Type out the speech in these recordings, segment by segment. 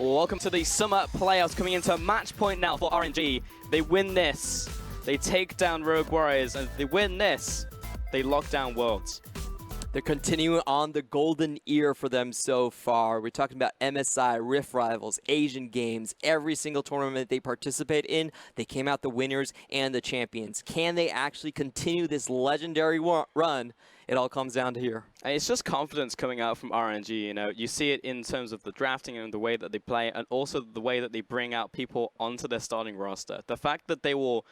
Welcome to the summer playoffs coming into match point now for RNG. They win this, they take down Rogue Warriors, and if they win this, they lock down Worlds. They're continuing on the golden year for them so far. We're talking about MSI, Rift Rivals, Asian Games, every single tournament they participate in, they came out the winners and the champions. Can they actually continue this legendary run? It all comes down to here. It's just confidence coming out from RNG, you know. You see it in terms of the drafting and the way that they play, and also the way that they bring out people onto their starting roster. The fact that they will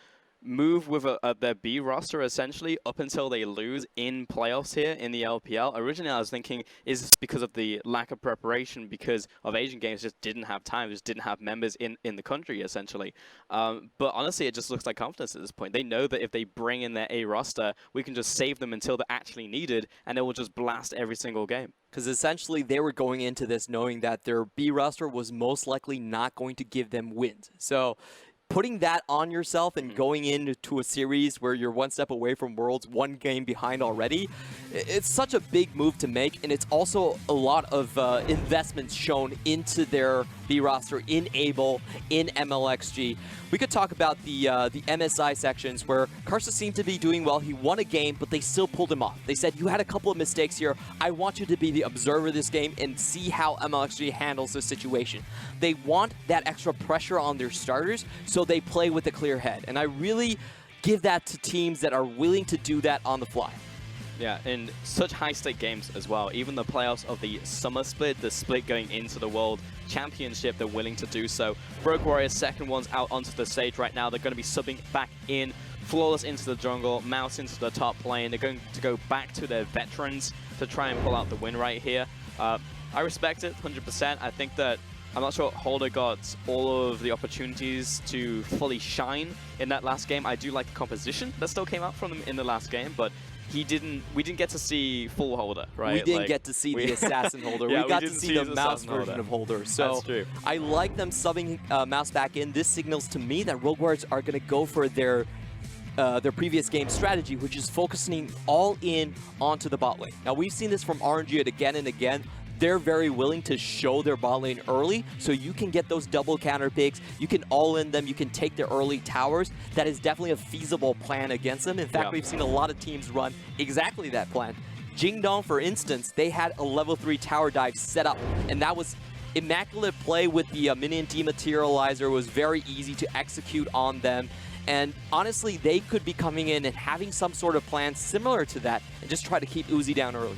move with their B roster essentially up until they lose in playoffs here in the LPL. Originally I was thinking, is this because of the lack of preparation because of Asian Games just didn't have time, just didn't have members in the country essentially. But honestly it just looks like confidence at this point. They know that if they bring in their A roster, we can just save them until they're actually needed and they will just blast every single game. Because essentially they were going into this knowing that their B roster was most likely not going to give them wins. So putting that on yourself and going into a series where you're one step away from Worlds, one game behind already, it's such a big move to make, and it's also a lot of investments shown into their B roster in Able, in MLXG. We could talk about the MSI sections where Karsa seemed to be doing well. He won a game, but they still pulled him off. They said, you had a couple of mistakes here. I want you to be the observer of this game and see how MLXG handles the situation. They want that extra pressure on their starters, so they play with a clear head. And I really give that to teams that are willing to do that on the fly. Yeah, in such high-stake games as well. Even the playoffs of the summer split, the split going into the World Championship, they're willing to do so. Rogue Warriors, second one's out onto the stage right now. They're going to be subbing back in. Flawless into the jungle, Mouse into the top lane. They're going to go back to their veterans to try and pull out the win right here. I respect it 100%. I think that I'm not sure Holder got all of the opportunities to fully shine in that last game. I do like the composition that still came out from them in the last game, but we didn't get to see full Holder, right? We didn't get to see the assassin Holder. Yeah, we got to see the Mouse version of Holder. So that's true. I like them subbing Mouse back in. This signals to me that Rogue Warriors are going to go for their previous game strategy, which is focusing all in onto the bot lane. Now, we've seen this from RNG again and again. They're very willing to show their bot lane early, so you can get those double counter picks, you can all-in them, you can take their early towers. That is definitely a feasible plan against them. In fact, we've seen a lot of teams run exactly that plan. Jingdong, for instance, they had a level 3 tower dive set up, and that was immaculate play with the Minion dematerializer. It was very easy to execute on them. And honestly, they could be coming in and having some sort of plan similar to that and just try to keep Uzi down early.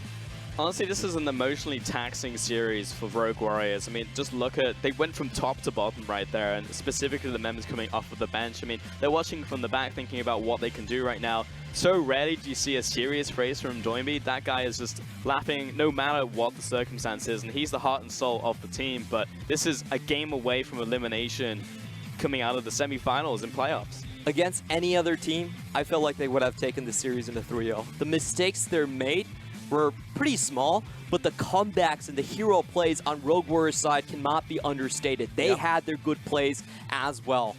Honestly, this is an emotionally taxing series for Rogue Warriors. I mean, just look at, they went from top to bottom right there, and specifically the members coming off of the bench. I mean, they're watching from the back, thinking about what they can do right now. So rarely do you see a serious phrase from Doinby. That guy is just laughing no matter what the circumstances, and he's the heart and soul of the team. But this is a game away from elimination coming out of the semifinals and playoffs. Against any other team, I feel like they would have taken the series into 3-0. The mistakes they're made were pretty small, but the comebacks and the hero plays on Rogue Warriors' side cannot be understated. They had their good plays as well.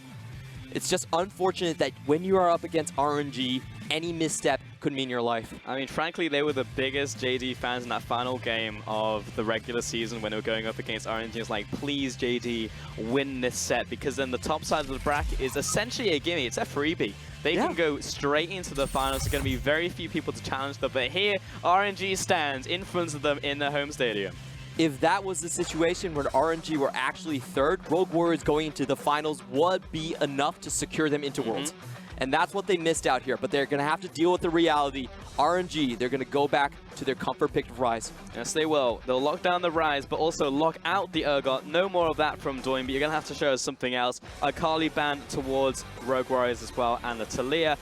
It's just unfortunate that when you are up against RNG, any misstep could mean your life. I mean, frankly, they were the biggest JD fans in that final game of the regular season when they were going up against RNG. It's like, please, JD, win this set, because then the top side of the bracket is essentially a gimme. It's a freebie. They can go straight into the finals. There's going to be very few people to challenge them, but here, RNG stands in front of them in their home stadium. If that was the situation where RNG were actually third, Rogue Warriors going into the finals would be enough to secure them into Worlds. And that's what they missed out here, but they're going to have to deal with the reality. RNG, they're going to go back to their comfort pick of Rise. Yes, they will. They'll lock down the Rise, but also lock out the Urgot. No more of that from Doinby. You're going to have to show us something else. A Kali ban towards Rogue Warriors as well, and the Talia.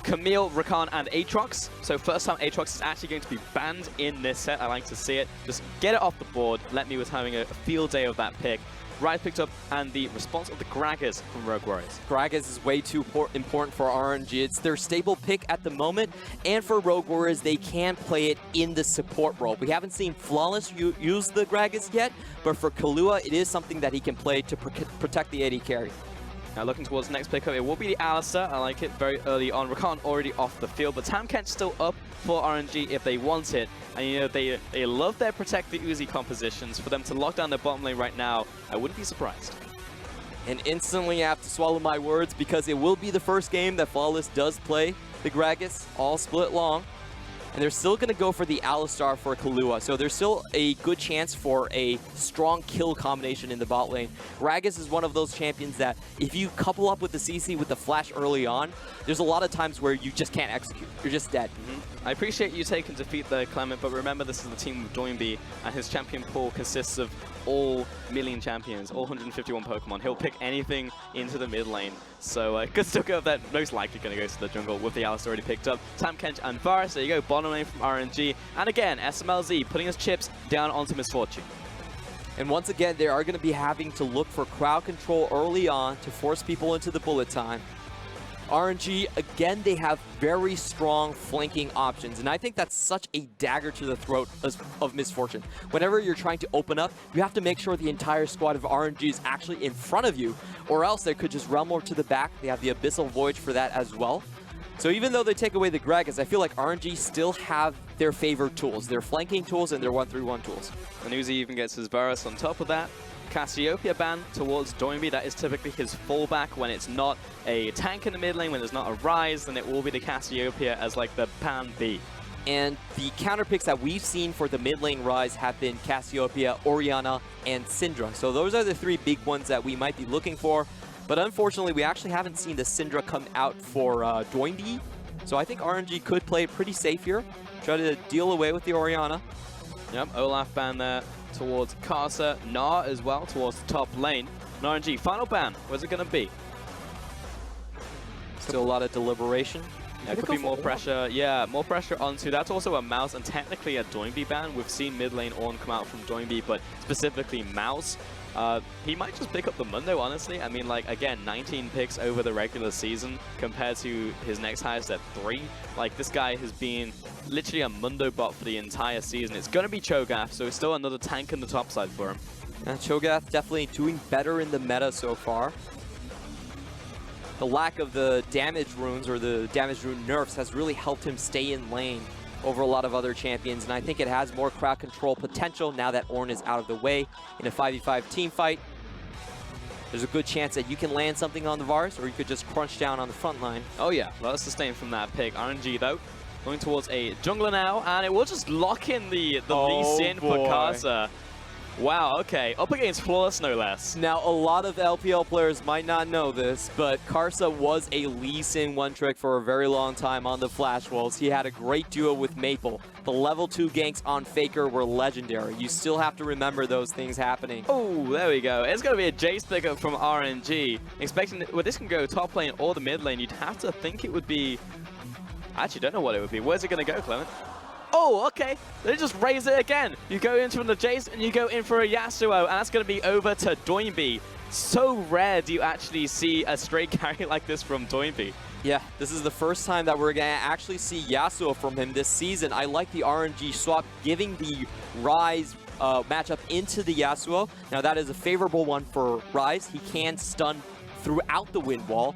Camille, Rakan, and Aatrox. So first time Aatrox is actually going to be banned in this set. I like to see it. Just get it off the board. Let me was having a field day of that pick. Rise picked up, and the response of the Gragas from Rogue Warriors. Gragas is way too important for RNG. It's their stable pick at the moment, and for Rogue Warriors, they can play it in the support role. We haven't seen Flawless use the Gragas yet, but for Kahlua, it is something that he can play to protect the AD carry. Now looking towards the next pickup, it will be the Alistair. I like it very early on. Rakan already off the field, but Tamkench still up for RNG if they want it. And you know, they love their Protect the Uzi compositions. For them to lock down their bottom lane right now, I wouldn't be surprised. And instantly I have to swallow my words because it will be the first game that Flawless does play the Gragas all split long. And they're still going to go for the Alistar for Kahlua. So there's still a good chance for a strong kill combination in the bot lane. Gragas is one of those champions that if you couple up with the CC with the flash early on, there's a lot of times where you just can't execute. You're just dead. I appreciate you taking defeat there, Clement, but remember this is the team with Doinby, and his champion pool consists of all Minion champions, all 151 Pokemon. He'll pick anything into the mid lane. So could still go that most likely going to go to the jungle with the Alistair already picked up. Tamkench and Varus, there you go, bottom lane from RNG. And again, SMLZ putting his chips down onto Misfortune. And once again, they are going to be having to look for crowd control early on to force people into the bullet time. RNG, again, they have very strong flanking options, and I think that's such a dagger to the throat of Misfortune. Whenever you're trying to open up, you have to make sure the entire squad of RNG is actually in front of you, or else they could just run more to the back. They have the Abyssal Voyage for that as well. So even though they take away the Gragas, I feel like RNG still have their favorite tools, their flanking tools and their 1-3-1 tools. And Uzi even gets his Varus on top of that. Cassiopeia ban towards Doinby, that is typically his fallback when it's not a tank in the mid lane, when there's not a Rise, then it will be the Cassiopeia as like the plan B. And the counter picks that we've seen for the mid lane Rise have been Cassiopeia, Orianna, and Syndra. So those are the three big ones that we might be looking for. But unfortunately, we actually haven't seen the Syndra come out for Doinby. So I think RNG could play it pretty safe here. Try to deal away with the Orianna. Yep, Olaf ban there towards Karsa, Gnar as well towards the top lane. And RNG, final ban, where's it going to be? Still a lot of deliberation. Yeah, could be more pressure. Yeah, more pressure onto. That's also a Mouse and technically a Doinby ban. We've seen mid lane Ornn come out from Doinby, but specifically Mouse. He might just pick up the Mundo, honestly. I mean, like, again, 19 picks over the regular season compared to his next highest at 3. Like, this guy has been literally a Mundo bot for the entire season. It's going to be Cho'Gath, so it's still another tank in the top side for him. Cho'Gath definitely doing better in the meta so far. The lack of the damage runes or the damage rune nerfs has really helped him stay in lane over a lot of other champions, and I think it has more crowd control potential now that Ornn is out of the way in a 5v5 team fight. There's a good chance that you can land something on the Varus, or you could just crunch down on the front line. Oh yeah, a lot of sustain from that pick. RNG though, going towards a jungler now, and it will just lock in the Leeson for Karsa. Wow, okay. Up against Flawless, no less. Now, a lot of LPL players might not know this, but Karsa was a Leeson one-trick for a very long time on the Flash Wolves. He had a great duo with Maple. The level 2 ganks on FLICKR were legendary. You still have to remember those things happening. Oh, there we go. It's going to be a Jace pickup from RNG. Expecting, well, this can go top lane or the mid lane. You'd have to think it would be... I actually don't know what it would be. Where's it going to go, Clement? Oh, okay. They just raise it again. You go into the Jace and you go in for a Yasuo, and that's going to be over to Doinby. So rare do you actually see a straight carry like this from Doinby. Yeah, this is the first time that we're going to actually see Yasuo from him this season. I like the RNG swap, giving the Rise matchup into the Yasuo. Now, that is a favorable one for Rise. He can stun throughout the wind wall.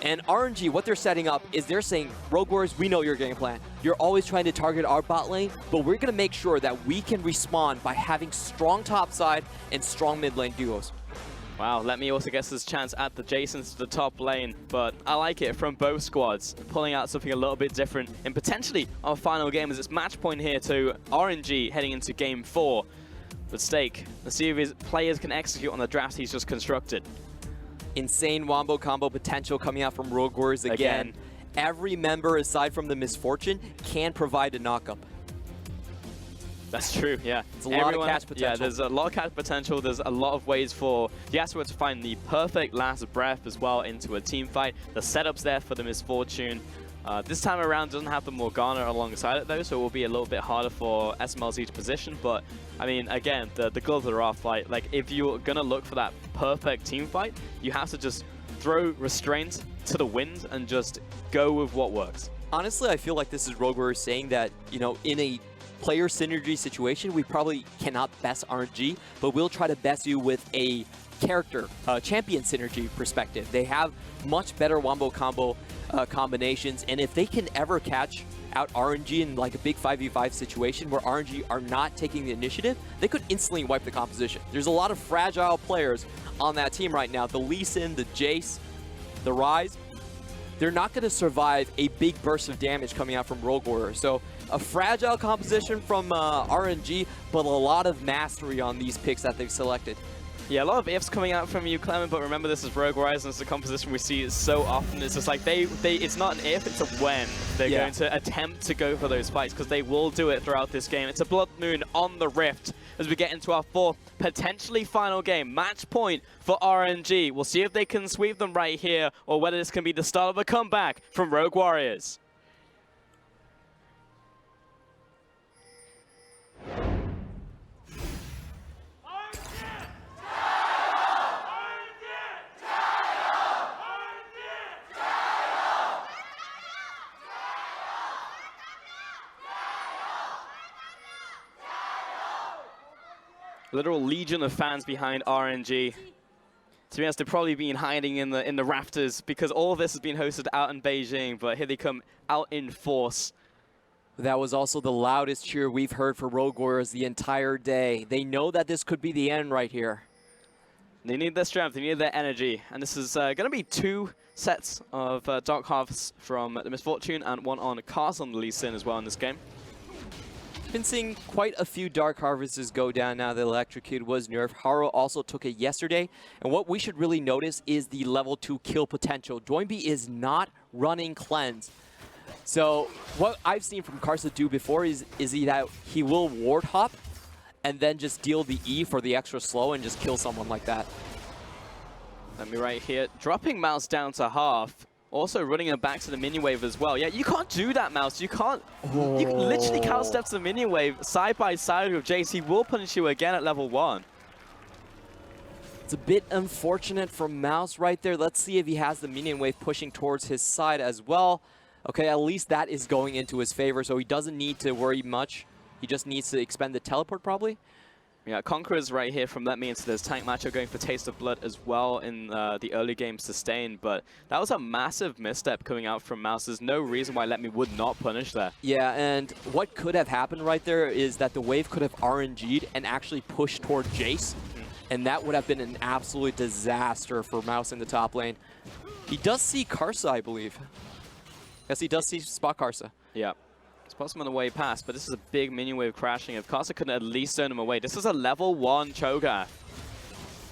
And RNG, what they're setting up is they're saying, Rogue Warriors, we know your game plan. You're always trying to target our bot lane, but we're going to make sure that we can respawn by having strong top side and strong mid lane duos. Wow, let me also get his chance at the Jasons to the top lane, but I like it from both squads, pulling out something a little bit different and potentially our final game as it's match point here to RNG heading into game 4. But stake, let's see if his players can execute on the draft he's just constructed. Insane Wombo combo potential coming out from Rogue Warriors again. Every member, aside from the Misfortune, can provide a knockup. That's true, yeah. It's a lot of catch potential. Yeah, there's a lot of catch potential. There's a lot of ways for Yasuo to find the perfect last breath as well into a team fight. The setup's there for the Misfortune. This time around doesn't have the Morgana alongside it though, so it will be a little bit harder for SMLZ to position. But I mean, again, the gloves are off. Like if you're gonna look for that perfect team fight, you have to just throw restraint to the wind and just go with what works. Honestly, I feel like this is Rogue Warriors saying that, you know, in a player synergy situation, we probably cannot best RNG, but we'll try to best you with a character, champion synergy perspective. They have much better Wombo combo combinations, and if they can ever catch out RNG in like a big 5v5 situation where RNG are not taking the initiative, they could instantly wipe the composition. There's a lot of fragile players on that team right now. The Leeson, the Jace, the Rise, they're not going to survive a big burst of damage coming out from Rogue Warrior. So a fragile composition from RNG, but a lot of mastery on these picks that they've selected. Yeah, a lot of ifs coming out from you, Clement, but remember this is Rogue Warriors and it's a composition we see so often. It's just like it's not an if, it's a when they're going to attempt to go for those fights, because they will do it throughout this game. It's a Blood Moon on the Rift as we get into our fourth, potentially final game. Match point for RNG. We'll see if they can sweep them right here, or whether this can be the start of a comeback from Rogue Warriors. Literal legion of fans behind RNG. To be honest, they've probably been hiding in the rafters, because all of this has been hosted out in Beijing, but here they come out in force. That was also the loudest cheer we've heard for Rogue Warriors the entire day. They know that this could be the end right here. They need their strength, they need their energy, and this is going to be 2 sets of Dark Halves from the Misfortune and 1 on Cars on the Leeson as well in this game. Been seeing quite a few Dark Harvests go down now that Electrocute was nerfed. Haro also took it yesterday. And what we should really notice is the level 2 kill potential. Doinby is not running Cleanse. So what I've seen from Karsa do before is that he will ward hop and then just deal the E for the extra slow and just kill someone like that. Let me right here, dropping Mouse down to half. Also running him back to the minion wave as well. Yeah, you can't do that, Mouse. You can't. Oh. You can literally counter step to the minion wave side by side with Jace. He will punish you again at level 1. It's a bit unfortunate from Mouse right there. Let's see if he has the minion wave pushing towards his side as well. Okay, at least that is going into his favor, so he doesn't need to worry much. He just needs to expend the teleport probably. Yeah, Conqueror's right here from Let Me into this tank matchup, going for Taste of Blood as well in the early game sustain, but that was a massive misstep coming out from Mouse. There's no reason why Let Me would not punish that. Yeah, and what could have happened right there is that the wave could have RNG'd and actually pushed toward Jace, and that would have been an absolute disaster for Mouse in the top lane. He does see Karsa, I believe. Yes, he does see spot Karsa. Yeah. Spots him on the way past, but this is a big minion wave crashing. If Karsa couldn't at least turn him away, this is a level 1 Cho'Gath.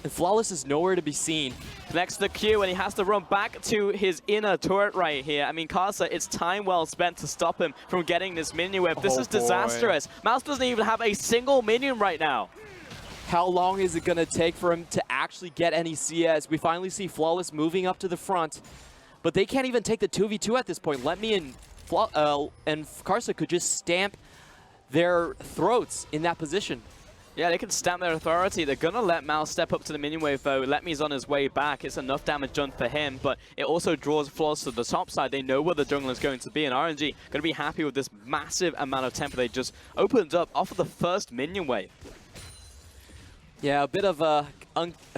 And Flawless is nowhere to be seen. Connects the Q, and he has to run back to his inner turret right here. I mean, Karsa, it's time well spent to stop him from getting this minion wave. This is disastrous. Mouse doesn't even have a single minion right now. How long is it going to take for him to actually get any CS? We finally see Flawless moving up to the front, but they can't even take the 2v2 at this point. Let me in. And Karsa could just stamp their throats in that position. Yeah, they can stamp their authority. They're going to let Mouse step up to the minion wave, though. Let Me's on his way back. It's enough damage done for him, but it also draws Flawless to the top side. They know where the jungle is going to be, and RNG going to be happy with this massive amount of tempo they just opened up off of the first minion wave. Yeah, a bit of a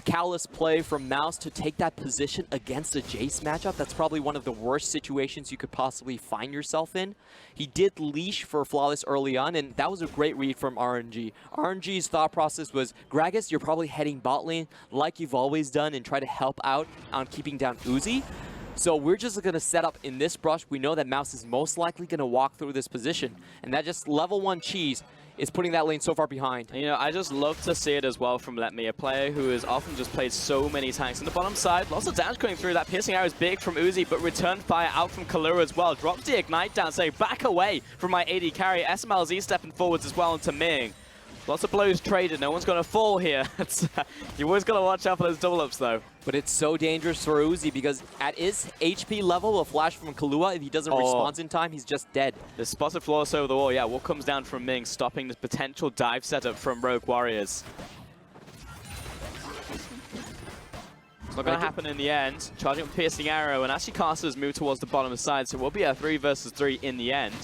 callous play from Mouse to take that position against a Jace matchup. That's probably one of the worst situations you could possibly find yourself in. He did leash for Flawless early on, and that was a great read from RNG. RNG's thought process was, Gragas, you're probably heading bot lane like you've always done and try to help out on keeping down Uzi. So we're just going to set up in this brush. We know that Mouse is most likely going to walk through this position, and that just level 1 cheese is putting that lane so far behind. You know, I just love to see it as well from Let Me, a player who has often just played so many tanks. On the bottom side, lots of damage going through. That piercing arrow is big from Uzi, but return fire out from Kalura as well. Drops the Ignite down, saying back away from my AD carry. SMLZ stepping forwards as well into Ming. Lots of blows traded. No one's going to fall here. You always got to watch out for those double-ups, though. But it's so dangerous for Uzi because at his HP level, a flash from Kalua, if he doesn't respond in time, he's just dead. The spotted Flawless over the wall. Yeah, what comes down from Ming, stopping this potential dive setup from Rogue Warriors. It's not going to happen in the end. Charging up Piercing Arrow, and actually Karsa's moved towards the bottom side, so it will be a 3 versus 3 in the end.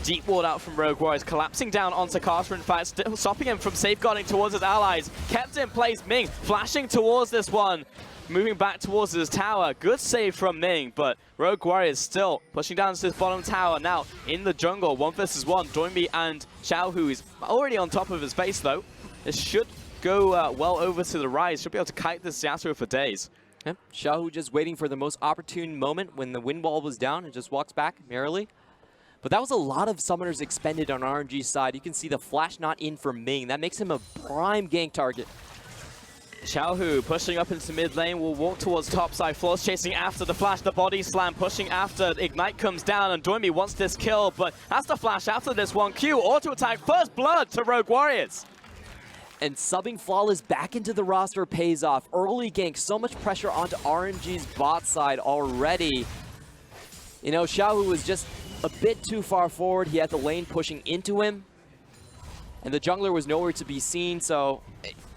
deep ward out from Rogue Warriors, collapsing down onto Carter, in fact, still stopping him from safeguarding towards his allies. Kept in place, Ming flashing towards this one, moving back towards his tower. Good save from Ming, but Rogue Warriors still pushing down to this bottom tower. Now in the jungle, 1 versus 1, Doinby and Xiao Who is already on top of his base though. This should go well over to the rise, should be able to kite this Yasuo for days. Yep. Xiao Who just waiting for the most opportune moment when the wind wall was down and just walks back merrily. But that was a lot of summoners expended on RNG's side. You can see the flash not in for Ming. That makes him a prime gank target. Xiao Who pushing up into mid lane, will walk towards top side. Flawless chasing after the flash, the body slam, pushing after. Ignite comes down and Doinby wants this kill, but has to flash after this one. Q, auto attack, first blood to Rogue Warriors. And subbing Flawless back into the roster pays off. Early gank, so much pressure onto RNG's bot side already. You know, Xiao Who was just a bit too far forward. He had the lane pushing into him. And the jungler was nowhere to be seen, so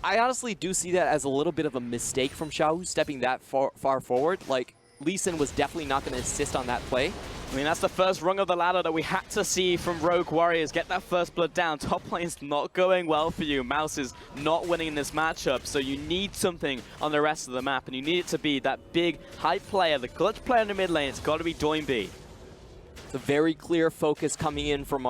I honestly do see that as a little bit of a mistake from Xiao Who stepping that far forward. Like, Leeson was definitely not going to assist on that play. I mean, that's the first rung of the ladder that we had to see from Rogue Warriors. Get that first blood down. Top lane's not going well for you. Mouse is not winning this matchup, so you need something on the rest of the map, and you need it to be that big, hype player, the clutch player in the mid lane. It's got to be Doinby. It's a very clear focus coming in from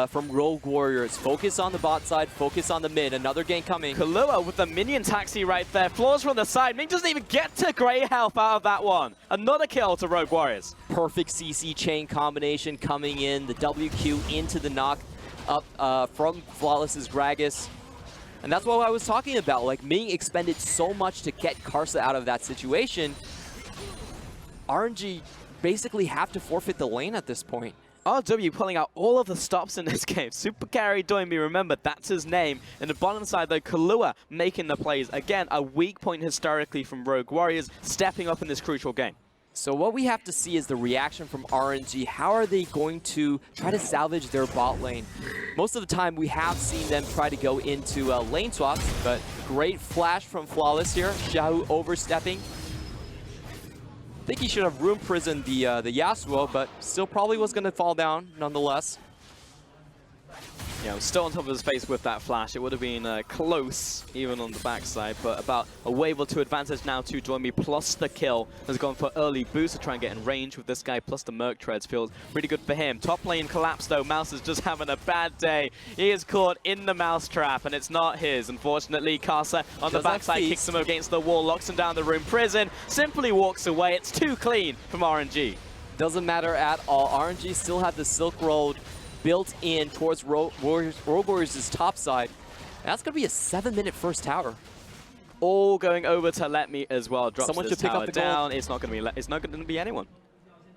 from Rogue Warriors. Focus on the bot side, focus on the mid. Another gank coming. Kahlua with the minion taxi right there. Floors from the side. Ming doesn't even get to Grey Health out of that one. Another kill to Rogue Warriors. Perfect CC chain combination coming in. The WQ into the knock up from Flawless's Gragas. And that's what I was talking about. Like, Ming expended so much to get Karsa out of that situation. RNG basically have to forfeit the lane at this point. RW pulling out all of the stops in this game. Super carry Doinby, remember, that's his name. And the bottom side, though, Kahlua making the plays. Again, a weak point historically from Rogue Warriors, stepping up in this crucial game. So what we have to see is the reaction from RNG. How are they going to try to salvage their bot lane? Most of the time, we have seen them try to go into lane swaps, but great flash from Flawless here. Xiao Who overstepping. I think he should have room prisoned the Yasuo, but still probably was going to fall down nonetheless. Yeah, still on top of his face with that flash. It would have been close, even on the backside, but about a wave or two advantage now to Doinby, plus the kill. Has gone for early boost to try and get in range with this guy, plus the Merc Treads feels really good for him. Top lane collapse, though. Mouse is just having a bad day. He is caught in the mouse trap, and it's not his. Unfortunately, Karsa on the backside kicks him against the wall, locks him down the room. Prison simply walks away. It's too clean from RNG. Doesn't matter at all. RNG still have the Silk Road built in towards Rogue Warriors' top side. That's going to be a 7-minute first tower. All going over to Let Me as well. Drops Someone this should pick tower up the down. gold. It's not going to be anyone.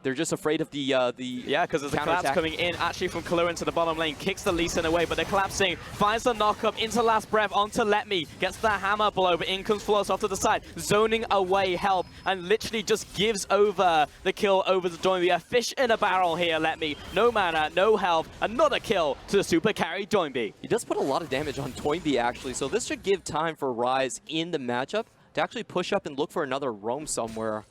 They're just afraid of the yeah, because there's a collapse coming in actually from Kahlua into the bottom lane, kicks the Leeson away, but they're collapsing, finds the knock-up into Last Breath, onto Let Me, gets the hammer blow, but in comes Flawless off to the side, zoning away help, and literally just gives over the kill over to Doinby. A fish in a barrel here, Let Me. No mana, no health, another kill to the super carry Doinby. He does put a lot of damage on Doinby, actually, so this should give time for Rise in the matchup to actually push up and look for another roam somewhere.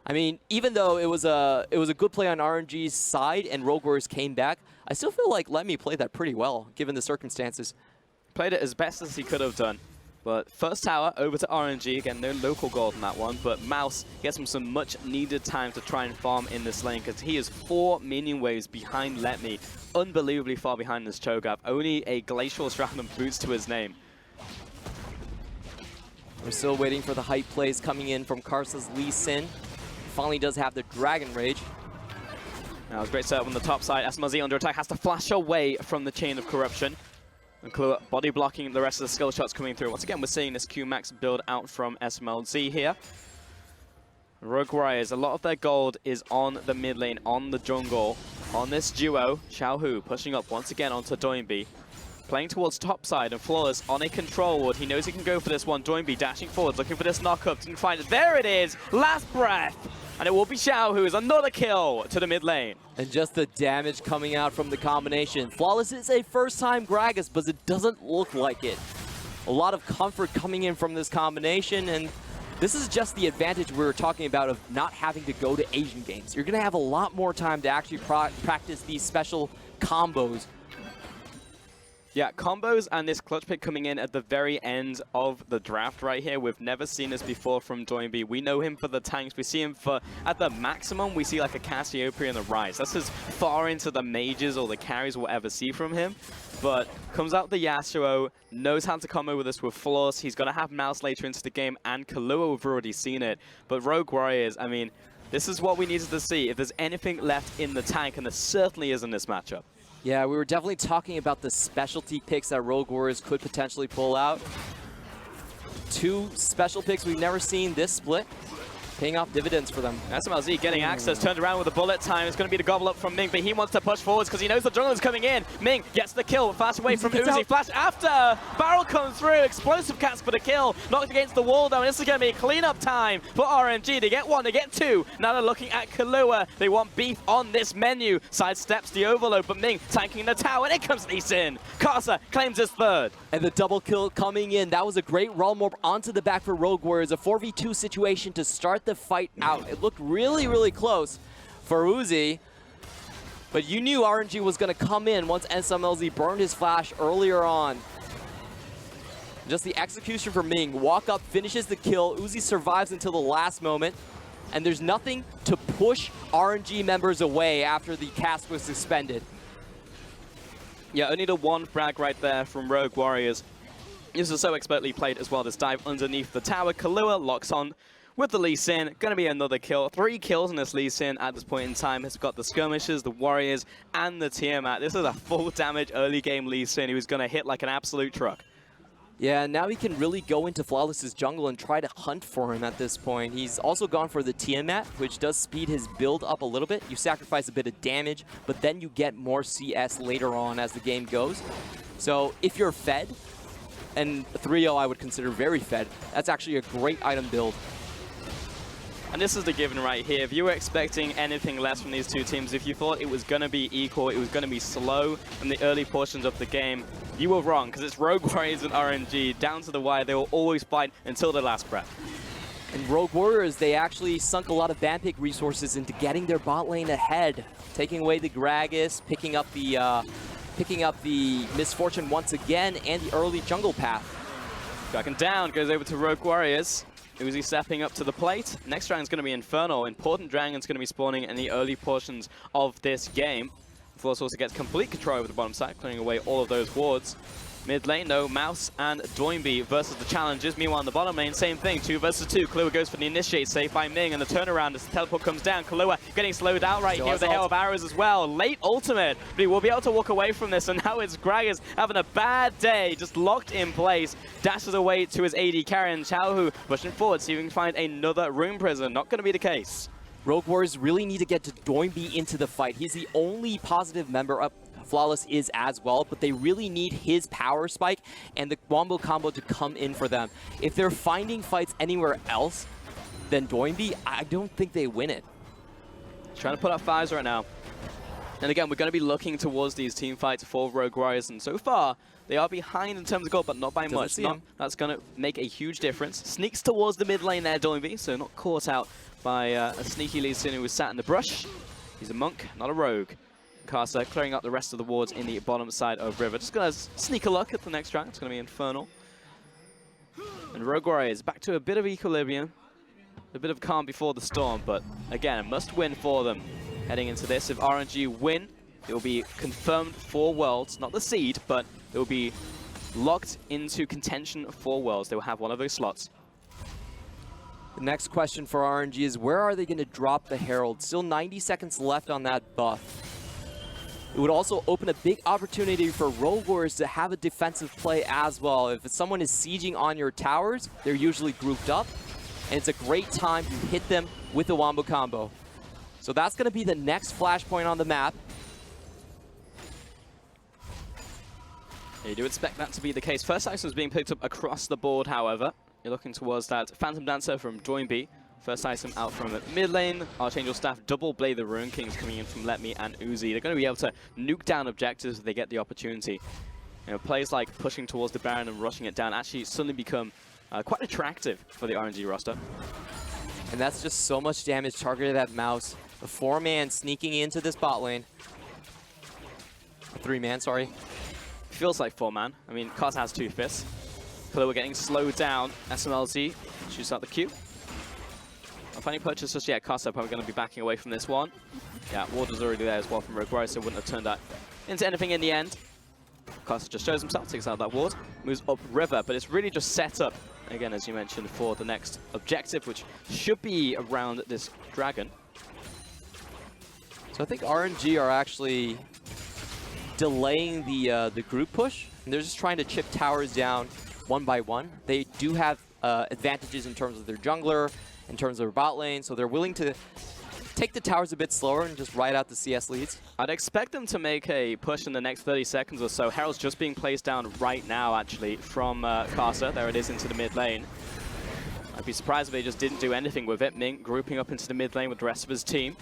I mean, even though it was a good play on RNG's side and Rogue Warriors came back, I still feel like Let Me played that pretty well, given the circumstances. Played it as best as he could have done. But first tower over to RNG. Again, no local gold in that one, but Mouse gets him some much needed time to try and farm in this lane, because he is 4 minion waves behind Let Me. Unbelievably far behind this Cho'Gath. Only a Glacial Strand and boots to his name. We're still waiting for the hype plays coming in from Karsa's Leeson. Finally does have the Dragon Rage. Now, it's great setup on the top side. SMLZ under attack, has to flash away from the chain of corruption. And Kahlua body blocking the rest of the skill shots coming through. Once again, we're seeing this Q-Max build out from SMLZ here. Rogue Warriors, a lot of their gold is on the mid lane, on the jungle, on this duo. Xiao Who pushing up once again onto Doinby. Playing towards top side, and Flawless on a control ward. He knows he can go for this one. Doinby dashing forwards, looking for this knock-up. Didn't find it. There it is! Last Breath! And it will be Xiao Who is another kill to the mid lane. And just the damage coming out from the combination. Flawless is a first-time Gragas, but it doesn't look like it. A lot of comfort coming in from this combination, and This is just the advantage we were talking about of not having to go to Asian games. You're going to have a lot more time to actually practice these special combos. Yeah, combos and this clutch pick coming in at the very end of the draft right here. We've never seen this before from Doinby. We know him for the tanks. We see him for, at the maximum, we see like a Cassiopeia and the Rise. That's as far into the mages or the carries we'll ever see from him. But comes out the Yasuo, knows how to combo with us with Floss. He's going to have Mouse later into the game, and Kahlua, we've already seen it. But Rogue Warriors, I mean, this is what we needed to see. If there's anything left in the tank, and there certainly is in this matchup. Yeah, we were definitely talking about the specialty picks that Rogue Warriors could potentially pull out. 2 special picks we've never seen this split, paying off dividends for them. SMLZ getting access, turned around with a bullet time. It's going to be the gobble up from Ming, but he wants to push forwards because he knows the jungle is coming in. Ming gets the kill, fast away from Uzi. Flash after, barrel comes through, explosive cast for the kill. Knocked against the wall though, and this is going to be cleanup time for RNG. They get 1, they get 2. Now they're looking at Kahlua. They want beef on this menu. Sidesteps the overload, but Ming tanking the tower, and in comes Leeson. Casa claims his 3rd. And the double kill coming in. That was a great realm warp onto the back for Rogue Warriors. A 4v2 situation to start the fight out. It looked really, really close for Uzi. But you knew RNG was going to come in once SMLZ burned his flash earlier on. Just the execution for Ming. Walk up, finishes the kill. Uzi survives until the last moment. And there's nothing to push RNG members away after the cast was suspended. Yeah, only the 1 frag right there from Rogue Warriors. This is so expertly played as well. This dive underneath the tower. Kahlua locks on with the Leeson. Going to be another kill. 3 kills in this Leeson at this point in time. Has got the skirmishers, the Warriors, and the Tiamat. This is a full damage early game Leeson. He was going to hit like an absolute truck. Yeah, now he can really go into Flawless's jungle and try to hunt for him at this point. He's also gone for the Tiamat, which does speed his build up a little bit. You sacrifice a bit of damage, but then you get more CS later on as the game goes. So if you're fed, and 3-0 I would consider very fed, that's actually a great item build. And this is the given right here. If you were expecting anything less from these 2 teams, if you thought it was going to be equal, it was going to be slow in the early portions of the game, you were wrong, because it's Rogue Warriors and RNG. Down to the wire, they will always fight until their last breath. And Rogue Warriors, they actually sunk a lot of ban pick resources into getting their bot lane ahead, taking away the Gragas, picking up the Misfortune once again, and the early jungle path. Tracking down, goes over to Rogue Warriors. Uzi stepping up to the plate. Next dragon's going to be Infernal. Important dragon's going to be spawning in the early portions of this game. Floss also gets complete control over the bottom side, clearing away all of those wards. Mid lane though, Mouse and Doinby versus the challengers. Meanwhile in the bottom lane, same thing, 2 versus 2. Kahlua goes for the initiate, saved by Ming, and the turnaround as the teleport comes down. Kahlua getting slowed out right here with the hail of arrows as well. Late ultimate, but he will be able to walk away from this, and now it's Gragas having a bad day, just locked in place. Dashes away to his AD carry, and Xiao Who pushing forward, see if he can find another Rune Prison. Not going to be the case. Rogue Warriors really need to get to Doinby into the fight. He's the only positive member up. Flawless is as well, but they really need his power spike and the Wombo combo to come in for them. If they're finding fights anywhere else than Doinby, I don't think they win it. Trying to put up fires right now. And again, we're going to be looking towards these team fights for Rogue Warriors, and so far, they are behind in terms of goal, but not by much. That's going to make a huge difference. Sneaks towards the mid lane there, Doinby, so not caught out by a sneaky Leeson who was sat in the brush. He's a monk, not a rogue. Casa clearing up the rest of the wards in the bottom side of River. Just going to sneak a look at the next dragon. It's going to be Infernal. And Rogue Warriors back to a bit of equilibrium. A bit of calm before the storm, but again, a must win for them. Heading into this, if RNG win, it will be confirmed for Worlds. Not the seed, but it will be locked into contention for Worlds. They will have one of those slots. The next question for RNG is, where are they going to drop the Herald? Still 90 seconds left on that buff. It would also open a big opportunity for Rogue Warriors to have a defensive play as well. If someone is sieging on your towers, they're usually grouped up, and it's a great time to hit them with the Wombo combo. So that's going to be the next flashpoint on the map. You do expect that to be the case. First item is being picked up across the board, however. You're looking towards that Phantom Dancer from Doinby. First item out from the mid lane. Archangel staff double blade the Rune Kings coming in from Let Me and Uzi. They're going to be able to nuke down objectives if they get the opportunity. You know, plays like pushing towards the Baron and rushing it down actually suddenly become quite attractive for the RNG roster. And that's just so much damage targeted at Mouse. A 4-man sneaking into this bot lane. A 3-man, sorry. Feels like 4-man. I mean, Karsa has 2 fists. Kahlua getting slowed down. SMLZ shoots out the Q. Not finding purchase just yet. Karsa probably going to be backing away from this one. Yeah, ward was already there as well from Rogue Warrior, so wouldn't have turned that into anything in the end. Karsa just shows himself, takes out that ward, moves up river, but it's really just set up, again, as you mentioned, for the next objective, which should be around this dragon. So I think RNG are actually delaying the group push, and they're just trying to chip towers down one by one. They do have advantages in terms of their jungler, in terms of their bot lane, so they're willing to take the towers a bit slower and just ride out the CS leads. I'd expect them to make a push in the next 30 seconds or so. Herald's just being placed down right now, actually, from Karsa. There it is into the mid lane. I'd be surprised if they just didn't do anything with it. Mink grouping up into the mid lane with the rest of his team.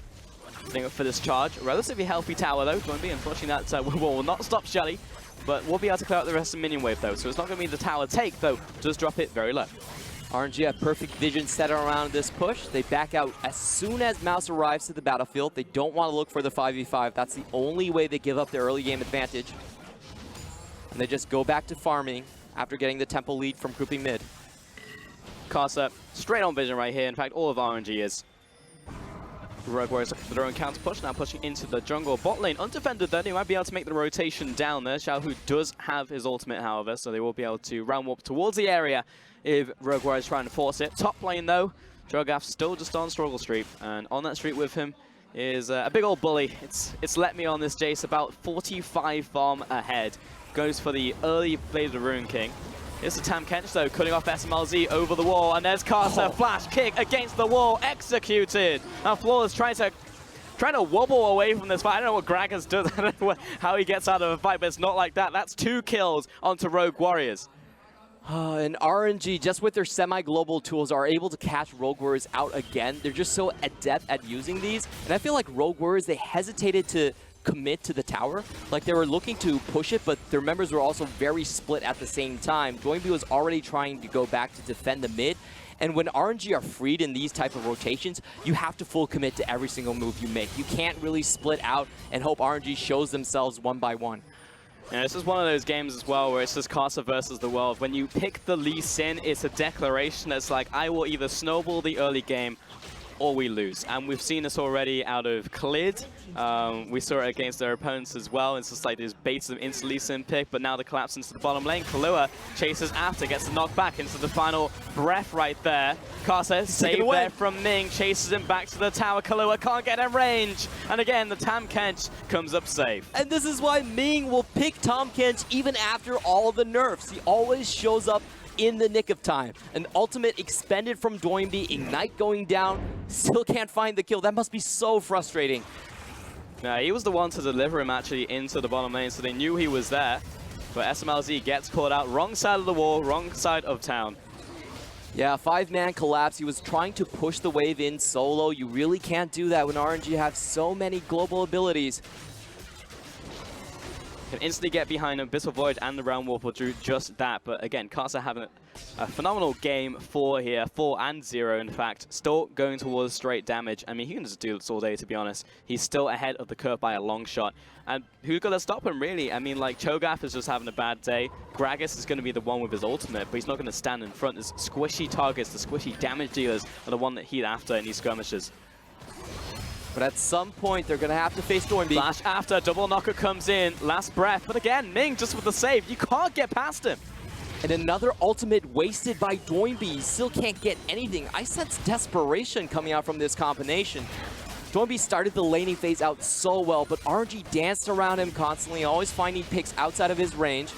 Setting up for this charge. A relatively healthy tower, though. Going to be, unfortunately, that will not stop Shelley. But we'll be able to clear out the rest of the minion wave, though. So it's not going to be the tower take, though. Just drop it very low. RNG have perfect vision set around this push. They back out as soon as Mouse arrives to the battlefield. They don't want to look for the 5v5. That's the only way they give up their early game advantage. And they just go back to farming after getting the temple lead from grouping mid. Karsa, straight on vision right here. In fact, all of RNG is. Rogue Warriors looking for their own counter push, now pushing into the jungle bot lane. Undefended though, they might be able to make the rotation down there. Xiao Who does have his ultimate, however, so they will be able to round warp towards the area if Rogue Warriors trying to force it. Top lane though, Drogath still just on struggle streak, and on that streak with him is a big old bully. It's let me on this Jace, about 45 farm ahead. Goes for the early Blade of the Rune King. Here's the Tam Kench though, cutting off SMLZ over the wall, and there's Karsa, flash kick against the wall, executed. Now Flawless trying to wobble away from this fight. I don't know what Gragas does, I don't know how he gets out of a fight, but it's not like that. That's 2 kills onto Rogue Warriors. And RNG, just with their semi-global tools, are able to catch Rogue Warriors out again. They're just so adept at using these. And I feel like Rogue Warriors, they hesitated to commit to the tower. Like, they were looking to push it, but their members were also very split at the same time. Doinby was already trying to go back to defend the mid. And when RNG are freed in these type of rotations, you have to full commit to every single move you make. You can't really split out and hope RNG shows themselves one by one. Yeah, this is one of those games as well where it's just Karsa versus the world. When you pick the Leeson, it's a declaration that's like, I will either snowball the early game or we lose. And we've seen this already out of Klid. We saw it against their opponents as well. It's just like these baits of into Leeson pick, but now the collapse into the bottom lane. Kahlua chases after, gets the knock back into the final breath right there. Karsa saved there from Ming, chases him back to the tower. Kahlua can't get in range. And again, the Tam Kench comes up safe. And this is why Ming will pick Tahm Kench even after all of the nerfs. He always shows up in the nick of time. An ultimate expended from Doinby, Ignite going down, still can't find the kill. That must be so frustrating. Yeah, he was the one to deliver him actually into the bottom lane, so they knew he was there. But SMLZ gets caught out. Wrong side of the wall, wrong side of town. Yeah, 5-man collapse. He was trying to push the wave in solo. You really can't do that when RNG have so many global abilities. Can instantly get behind him. Abyssal Void and the Round Warp will do just that. But again, Karsa having a phenomenal game 4 here. 4 and 0, in fact. Still going towards straight damage. I mean, he can just do this all day, to be honest. He's still ahead of the curve by a long shot. And who's going to stop him, really? I mean, like, Cho'Gath is just having a bad day. Gragas is going to be the one with his ultimate, but he's not going to stand in front. His squishy targets, the squishy damage dealers, are the one that he's after in these skirmishes. But at some point, they're going to have to face Doinby. Flash after, double knocker comes in, last breath. But again, Ming just with the save. You can't get past him. And another ultimate wasted by Doinby. He still can't get anything. I sense desperation coming out from this combination. Doinby started the laning phase out so well, but RNG danced around him constantly, always finding picks outside of his range.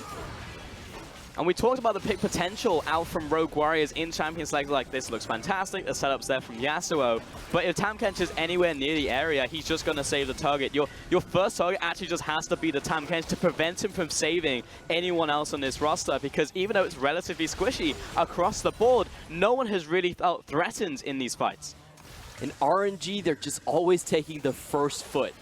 And we talked about the pick potential out from Rogue Warriors in Champions League. Like, this looks fantastic. The setups there from Yasuo. But if Tam Kench is anywhere near the area, he's just going to save the target. Your first target actually just has to be the Tam Kench to prevent him from saving anyone else on this roster. Because even though it's relatively squishy across the board, no one has really felt threatened in these fights. In RNG, they're just always taking the first foot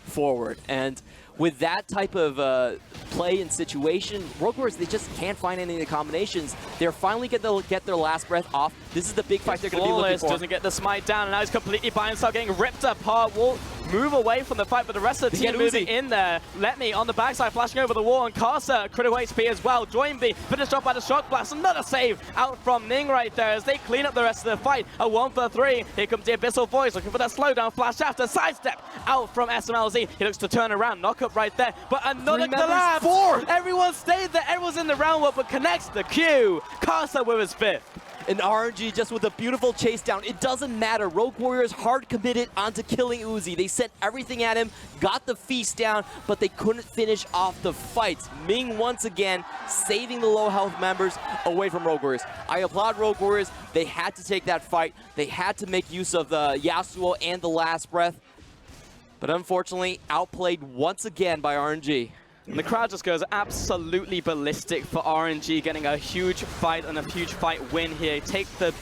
forward. And with that type of play and situation, Rogue Warriors, they just can't find any of the combinations. They're finally get their last breath off. This is the big fight they're going to be looking for. Doesn't get the smite down, and now he's completely by himself, getting ripped apart. Will move away from the fight, but the rest of the team moving in there. Let me on the backside, flashing over the wall, and Karsa, critical HP as well. Join B, finished off by the shock blast. Another save out from Ning right there as they clean up the rest of the fight. A 1-for-3. Here comes the Abyssal Voice, looking for that slowdown flash after sidestep out from SMLZ. He looks to turn around, knock up right there, but another collapse. 4. Everyone stayed there, everyone's in the round up, but connects the Q. Karsa with his 5th. And RNG just with a beautiful chase down. It doesn't matter. Rogue Warriors hard committed onto killing Uzi. They sent everything at him, got the feast down, but they couldn't finish off the fights. Ming once again saving the low health members away from Rogue Warriors. I applaud Rogue Warriors. They had to take that fight. They had to make use of the Yasuo and the last breath. But unfortunately, outplayed once again by RNG. And the crowd just goes absolutely ballistic for RNG, getting a huge fight and a huge fight win here. Take the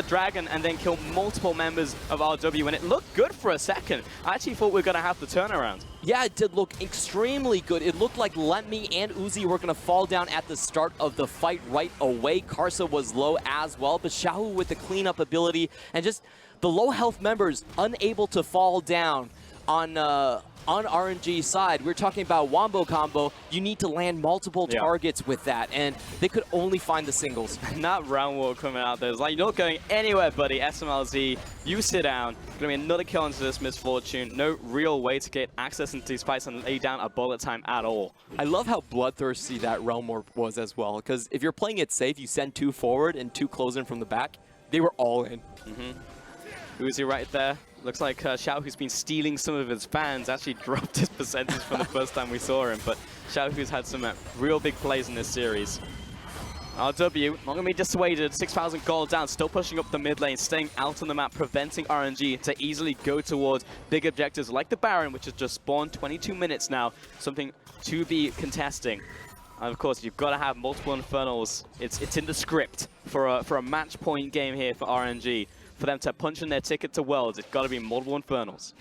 dragon and then kill multiple members of RW, and it looked good for a second. I actually thought we were going to have the turnaround. Yeah, it did look extremely good. It looked like Lemmy and Uzi were going to fall down at the start of the fight right away. Karsa was low as well, but Xiao Who with the cleanup ability and just the low health members unable to fall down on RNG's side. We're talking about Wombo combo. You need to land multiple targets with that, and they could only find the singles. And that round wall coming out there is like, you're not going anywhere, buddy. SMLZ, you sit down. Going to be another kill into this misfortune. No real way to get access into these fights and lay down a bullet time at all. I love how bloodthirsty that realm war was as well, because if you're playing it safe, you send 2 forward and 2 close in from the back. They were all in. Uzi right there. Looks like Xiao, who's been stealing some of his fans, actually dropped his percentage from the first time we saw him. But Xiao, who's had some real big plays in this series. RW, not going to be dissuaded. 6,000 gold down, still pushing up the mid lane, staying out on the map, preventing RNG to easily go towards big objectives like the Baron, which has just spawned 22 minutes now. Something to be contesting. And of course, you've got to have multiple Infernals. It's in the script for a match point game here for RNG. For them to punch in their ticket to Worlds, it's got to be multiple Infernals.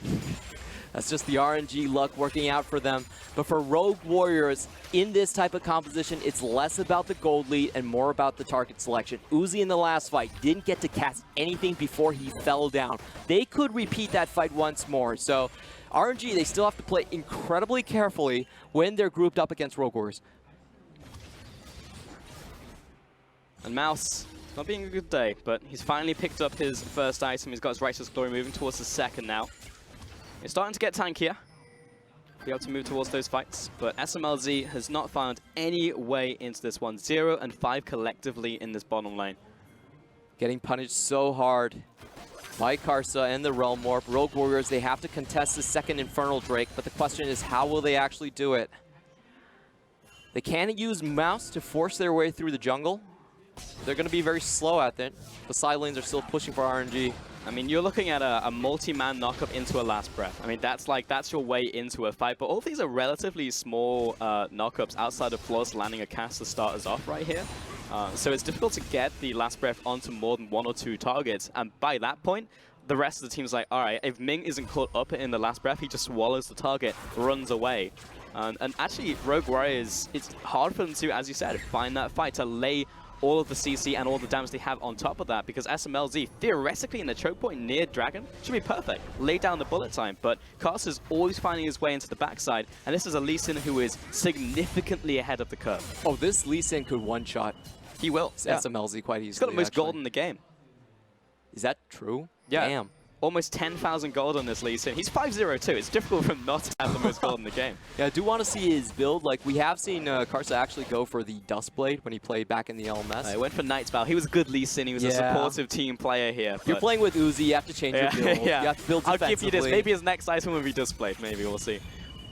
That's just the RNG luck working out for them. But for Rogue Warriors, in this type of composition, it's less about the gold lead and more about the target selection. Uzi in the last fight didn't get to cast anything before he fell down. They could repeat that fight once more. So RNG, they still have to play incredibly carefully when they're grouped up against Rogue Warriors. And Mouse, not being a good day, but he's finally picked up his first item. He's got his Righteous Glory moving towards the second now. It's starting to get tankier. Be able to move towards those fights, but SMLZ has not found any way into this one. 0 and 5 collectively in this bottom lane. Getting punished so hard by Karsa and the Realm Warp. Rogue Warriors, they have to contest the second Infernal Drake, but the question is, how will they actually do it? They can use Mouse to force their way through the jungle. They're going to be very slow at it. The side lanes are still pushing for RNG. I mean, you're looking at a multi-man knockup into a last breath. I mean, that's your way into a fight. But all these are relatively small knockups outside of flawless landing a cast to start us off right here. So it's difficult to get the last breath onto more than 1 or 2 targets. And by that point, the rest of the team's like, all right, if Ming isn't caught up in the last breath, he just swallows the target, runs away. And actually, Rogue Warriors, it's hard for them to, as you said, find that fight, to lay all of the CC and all the damage they have on top of that, because SMLZ, theoretically in the choke point near Dragon, should be perfect. Lay down the bullet time, but Karsa's always finding his way into the backside, and this is a Leeson who is significantly ahead of the curve. Oh, this Leeson could one-shot. He will. SMLZ quite easily. He's got the most gold in the game. Is that true? Yeah. Damn. Almost 10,000 gold on this Leeson. He's 5-0 too. It's difficult for him not to have the most gold in the game. Yeah, I do want to see his build. Like, we have seen Karsa actually go for the Dustblade when he played back in the LMS. He went for Night's Vow. He was a good Leeson. He was a supportive team player here. You're playing with Uzi. You have to change your build. You have to build defensively. I'll give you this. Maybe his next item will be Dustblade. Maybe. We'll see.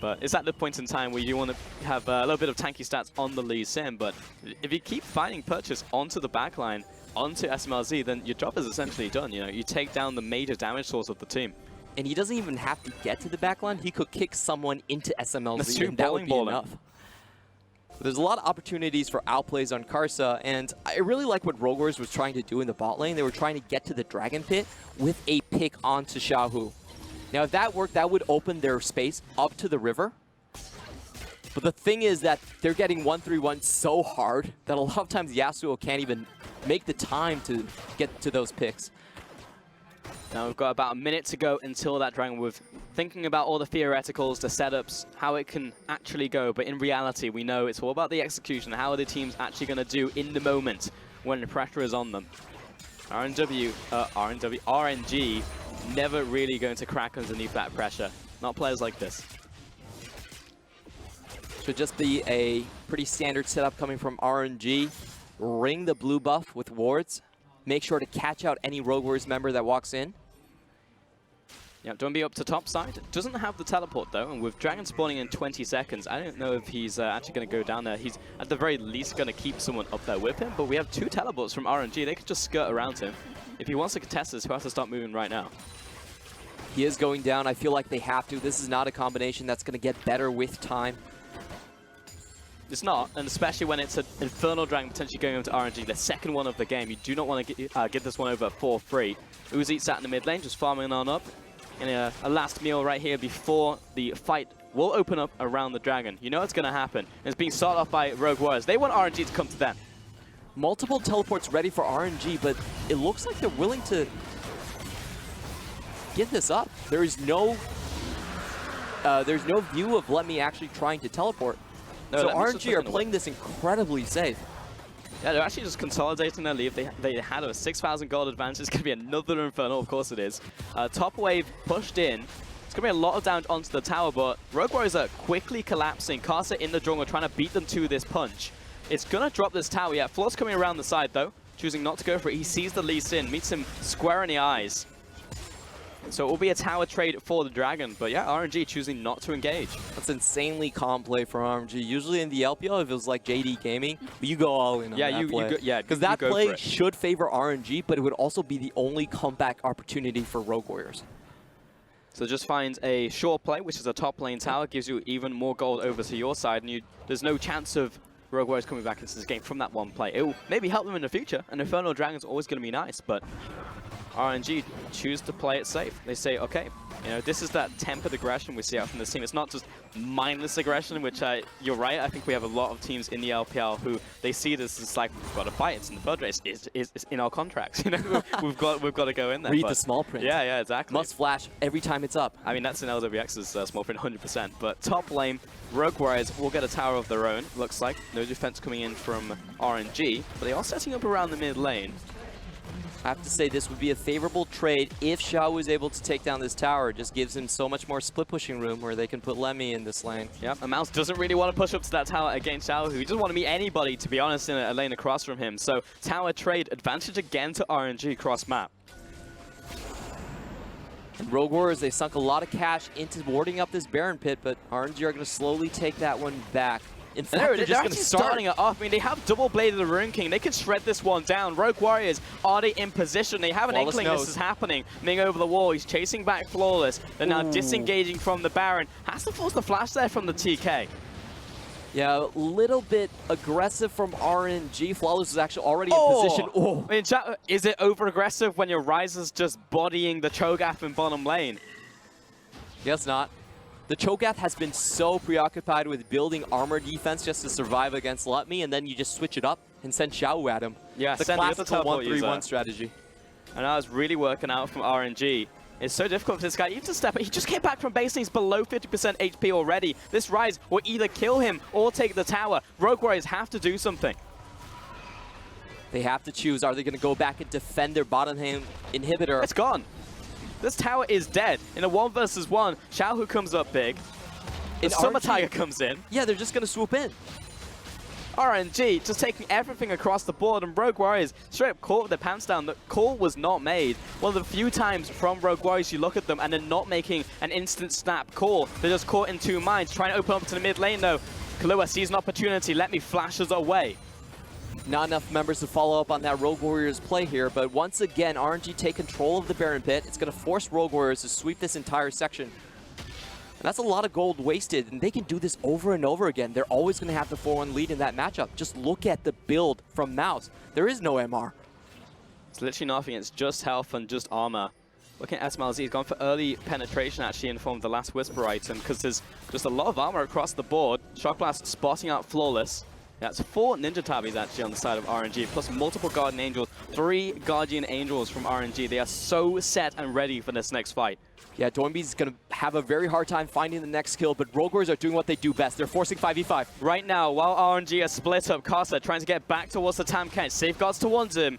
But it's at the point in time where you want to have a little bit of tanky stats on the Leeson. But if you keep finding purchase onto the backline, onto SMLZ, then your job is essentially done. You know, you take down the major damage source of the team. And he doesn't even have to get to the backline. He could kick someone into SMLZ, That's true, and that would be enough. But there's a lot of opportunities for outplays on Karsa, and I really like what Rogue Warriors was trying to do in the bot lane. They were trying to get to the Dragon Pit with a pick onto Xiao Who. Now, if that worked, that would open their space up to the river. But the thing is that they're getting 1-3-1 so hard that a lot of times Yasuo can't even make the time to get to those picks. Now we've got about a minute to go until that dragon. We're thinking about all the theoreticals, the setups, how it can actually go. But in reality, we know it's all about the execution. How are the teams actually going to do in the moment when the pressure is on them? RNG never really going to crack underneath that pressure. Not players like this. Should just be a pretty standard setup coming from RNG. Ring the blue buff with wards. Make sure to catch out any Rogue Warriors member that walks in. Yeah, don't be up to top side. Doesn't have the teleport though, and with Dragon spawning in 20 seconds, I don't know if he's actually going to go down there. He's at the very least going to keep someone up there with him, but we have 2 teleports from RNG. They could just skirt around him. If he wants to contest this, he'll have to start moving right now. He is going down. I feel like they have to. This is not a combination that's going to get better with time. It's not, and especially when it's an Infernal Dragon potentially going over to RNG, the second one of the game. You do not want to get this one over for free. Uzi sat in the mid lane, just farming on up. In a last meal right here before the fight will open up around the dragon. You know it's going to happen. And it's being started off by Rogue Warriors. They want RNG to come to them. Multiple teleports ready for RNG, but it looks like they're willing to give this up. There is no view of Let Me actually trying to teleport. No, so RNG are playing this incredibly safe. Yeah, they're actually just consolidating their lead. They had a 6,000 gold advantage. It's going to be another Infernal, of course it is. Top wave pushed in. It's going to be a lot of damage onto the tower, but Rogue Warriors are quickly collapsing. Karsa in the jungle trying to beat them to this punch. It's going to drop this tower. Yeah, Floor's coming around the side, though, choosing not to go for it. He sees the Leeson, meets him square in the eyes. So it will be a tower trade for the Dragon, but yeah, RNG choosing not to engage. That's insanely calm play from RNG. Usually in the LPL, if it was like JD Gaming, you go all in on that play. Because that play should favor RNG, but it would also be the only comeback opportunity for Rogue Warriors. So just find a short play, which is a top lane tower, gives you even more gold over to your side, and there's no chance of Rogue Warriors coming back into this game from that one play. It will maybe help them in the future, and Infernal Dragon's always going to be nice, but RNG choose to play it safe. They say, okay, you know, this is that tempered aggression we see out from this team. It's not just mindless aggression, which you're right. I think we have a lot of teams in the LPL who they see this as like, we've got to fight. It's in the blood race. It's in our contracts. You know, we've got to go in there. Read the small print. Yeah, exactly. Must flash every time it's up. I mean, that's in LWX's small print 100%. But top lane, Rogue Warriors will get a tower of their own. Looks like no defense coming in from RNG, but they are setting up around the mid lane. I have to say this would be a favorable trade if Xiao was able to take down this tower. It just gives him so much more split pushing room where they can put Lemmy in this lane. Yep, and Mouse doesn't really want to push up to that tower against Xiao, who doesn't want to meet anybody, to be honest, in a lane across from him. So tower trade advantage again to RNG cross map. And Rogue Warriors, they sunk a lot of cash into warding up this Baron pit, but RNG are going to slowly take that one back. In fact, they're just going to starting it off. I mean, they have double bladed the Rune King. They can shred this one down. Rogue Warriors already in position. They have an inkling this is happening. Ming over the wall. He's chasing back Flawless. They're now disengaging from the Baron. Has to force the flash there from the TK. Yeah, a little bit aggressive from RNG. Flawless is actually already in position. I mean, is it over-aggressive when your Ryzer's just bodying the Cho'Gath in bottom lane? Guess not. The Cho'Gath has been so preoccupied with building armor defense just to survive against Let Me, and then you just switch it up and send Xiao at him. Yeah, the classical 1-3-1 strategy. And that was really working out from RNG. It's so difficult for this guy even to step. He just came back from base and he's below 50% HP already. This Ryze will either kill him or take the tower. Rogue Warriors have to do something. They have to choose. Are they going to go back and defend their bottom lane inhibitor? It's gone. This tower is dead. In a 1 versus 1, Xiao Who comes up big. The Summer Tiger comes in. Yeah, they're just going to swoop in. RNG just taking everything across the board, and Rogue Warriors straight up caught with their pants down. The call was not made. One of the few times from Rogue Warriors you look at them and they're not making an instant snap call. They're just caught in 2 minds. Trying to open up to the mid lane though. Kahlua sees an opportunity. Let Me flashes away. Not enough members to follow up on that Rogue Warriors play here, but once again, RNG take control of the Baron pit. It's going to force Rogue Warriors to sweep this entire section. And that's a lot of gold wasted, and they can do this over and over again. They're always going to have the 4-1 lead in that matchup. Just look at the build from Mouse. There is no MR. It's literally nothing. It's just health and just armor. Looking at SMLZ, he's gone for early penetration actually in the form of the last Whisper item because there's just a lot of armor across the board. Shock Blast spotting out Flawless. That's 4 Ninja Tabbies actually on the side of RNG, plus multiple Guardian Angels, 3 Guardian Angels from RNG. They are so set and ready for this next fight. Yeah, Doinby's going to have a very hard time finding the next kill, but Rogue Warriors are doing what they do best. They're forcing 5v5. Right now, while RNG are split up, Casa trying to get back towards the Tam Kench. Safeguards towards him.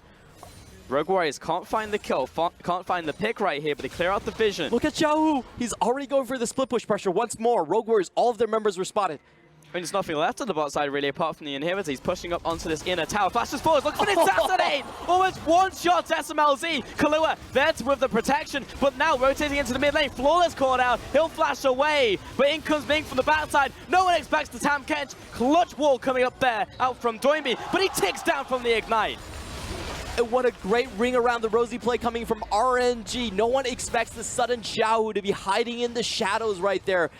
Rogue Warriors can't find the kill, can't find the pick right here, but they clear out the vision. Look at Xiao Who. He's already going for the split push pressure once more. Rogue Warriors, all of their members were spotted. I mean, there's nothing left on the bot side, really, apart from the inhibitor. He's pushing up onto this inner tower. Flashes forward, look for the assassinate! Almost one shot to SMLZ. Kahlua there with the protection, but now rotating into the mid lane. Flawless caught out. He'll flash away, but in comes Ming from the backside. No one expects the Tam Kench. Clutch wall coming up there, out from Doinby, but he ticks down from the Ignite. And what a great ring around the rosy play coming from RNG. No one expects the sudden Xiao Who to be hiding in the shadows right there.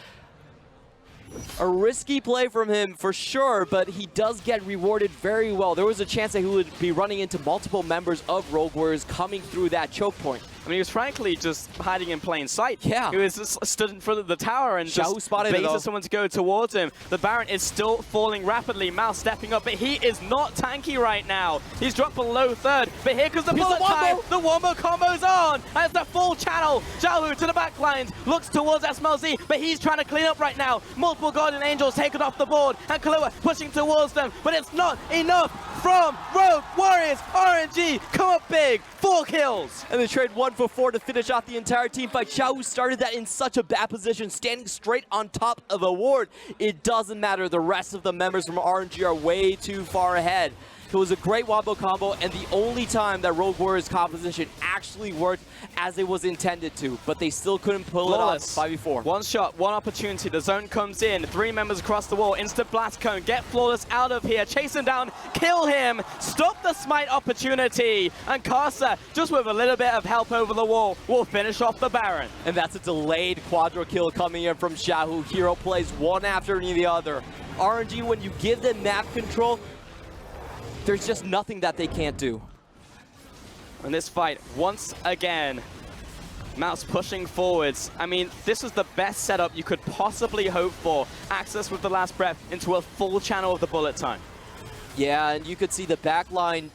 A risky play from him for sure, but he does get rewarded very well. There was a chance that he would be running into multiple members of Rogue Warriors coming through that choke point. I mean, he was frankly just hiding in plain sight. Yeah. He was just stood in front of the tower and Xiao Who spotted it, baited someone to go towards him. The Baron is still falling rapidly. Mouse stepping up, but he is not tanky right now. He's dropped below third, but here comes the bullet time. The Wombo combo's on. That's the full channel. Xiao Who to the back lines, looks towards SMLZ, but he's trying to clean up right now. Multiple Guardian Angels taken off the board, and Kahlua pushing towards them, but it's not enough from Rogue Warriors. RNG come up big, 4 kills. And they trade 1 for 4 to finish off the entire team fight. Xiao Who started that in such a bad position, standing straight on top of a ward. It doesn't matter. The rest of the members from RNG are way too far ahead. It was a great Wombo combo, and the only time that Rogue Warriors composition actually worked as it was intended to, but they still couldn't pull it off 5v4. One shot, one opportunity. The zone comes in. 3 members across the wall. Instant blast cone. Get Flawless out of here. Chase him down. Kill him. Stop the smite opportunity. And Casa, just with a little bit of help over the wall, will finish off the Baron. And that's a delayed quadra kill coming in from Xiao Who. Hero plays one after the other. RNG, when you give them map control, there's just nothing that they can't do. In this fight, once again, Mouse pushing forwards. I mean, this was the best setup you could possibly hope for. Access with the last breath into a full channel of the bullet time. Yeah, and you could see the back line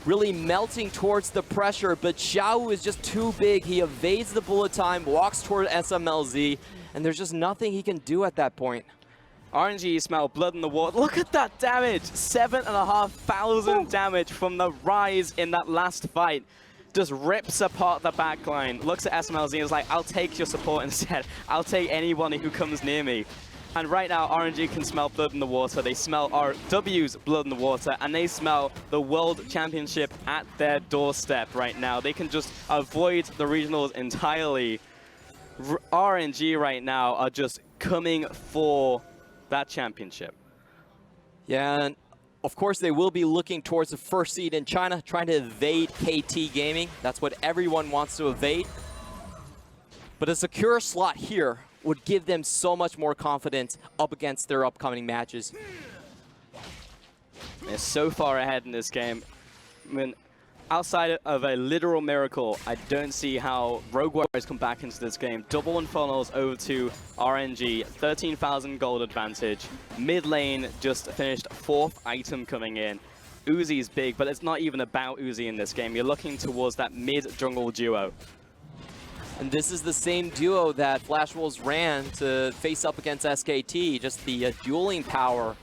really melting towards the pressure, but Xiao Who is just too big. He evades the bullet time, walks toward SMLZ, and there's just nothing he can do at that point. RNG smell blood in the water. Look at that damage. 7,500 damage from the Rise in that last fight. Just rips apart the backline. Looks at SMLZ and is like, I'll take your support instead. I'll take anyone who comes near me. And right now, RNG can smell blood in the water. They smell RW's blood in the water, and they smell the World Championship at their doorstep right now. They can just avoid the regionals entirely. RNG right now are just coming for that championship. Yeah, and of course they will be looking towards the first seed in China, trying to evade KT Gaming. That's what everyone wants to evade. But a secure slot here would give them so much more confidence up against their upcoming matches. They're so far ahead in this game. I mean, outside of a literal miracle, I don't see how Rogue Warriors come back into this game. Double one funnels over to RNG, 13,000 gold advantage. Mid lane just finished 4th item coming in. Uzi's big, but it's not even about Uzi in this game. You're looking towards that mid-jungle duo. And this is the same duo that Flash Wolves ran to face up against SKT, just the dueling power.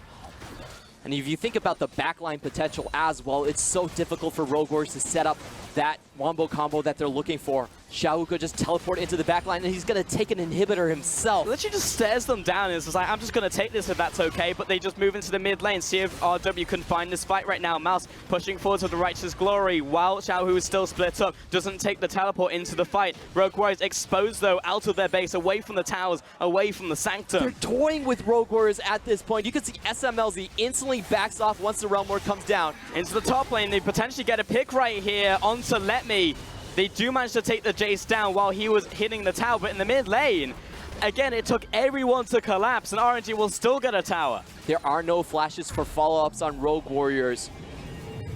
And if you think about the backline potential as well, it's so difficult for Rogue Warriors to set up that Wombo combo that they're looking for. Xiao Who could just teleport into the backline, and he's going to take an inhibitor himself. Literally just stares them down and is just like, I'm just going to take this if that's okay, but they just move into the mid lane, see if RW can find this fight right now. Mouse pushing forward to the Righteous Glory while Xiao Who is still split up, doesn't take the teleport into the fight. Rogue Warriors exposed though, out of their base, away from the towers, away from the Sanctum. They're toying with Rogue Warriors at this point. You can see SMLZ instantly backs off once the Realm Ward comes down. Into the top lane, they potentially get a pick right here onto Let Me. They do manage to take the Jace down while he was hitting the tower, but in the mid lane, again, it took everyone to collapse, and RNG will still get a tower. There are no flashes for follow-ups on Rogue Warriors.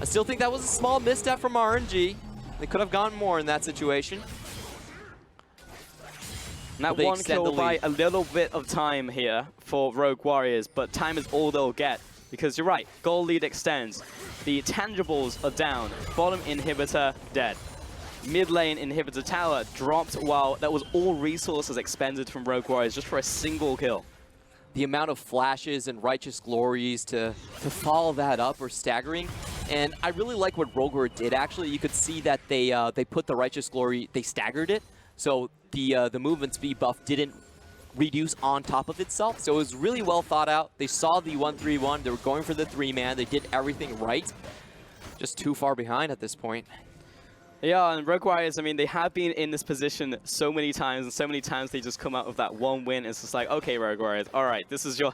I still think that was a small misstep from RNG. They could have gone more in that situation. And that one kill by a little bit of time here for Rogue Warriors, but time is all they'll get. Because you're right, goal lead extends. The tangibles are down. Bottom inhibitor dead. Mid lane inhibitor tower dropped while that was all resources expended from Rogue Warriors just for a single kill. The amount of flashes and righteous glories to follow that up are staggering. And I really like what Rogue Warriors did. Actually, you could see that they put the righteous glory, they staggered it. So the movement speed buff didn't reduce on top of itself. So it was really well thought out. They saw the 1-3-1. They were going for the 3-man. They did everything right. Just too far behind at this point. Yeah, and Rogue Warriors, I mean, they have been in this position so many times, and so many times they just come out with that one win. It's just like, okay, Rogue Warriors, all right, this is your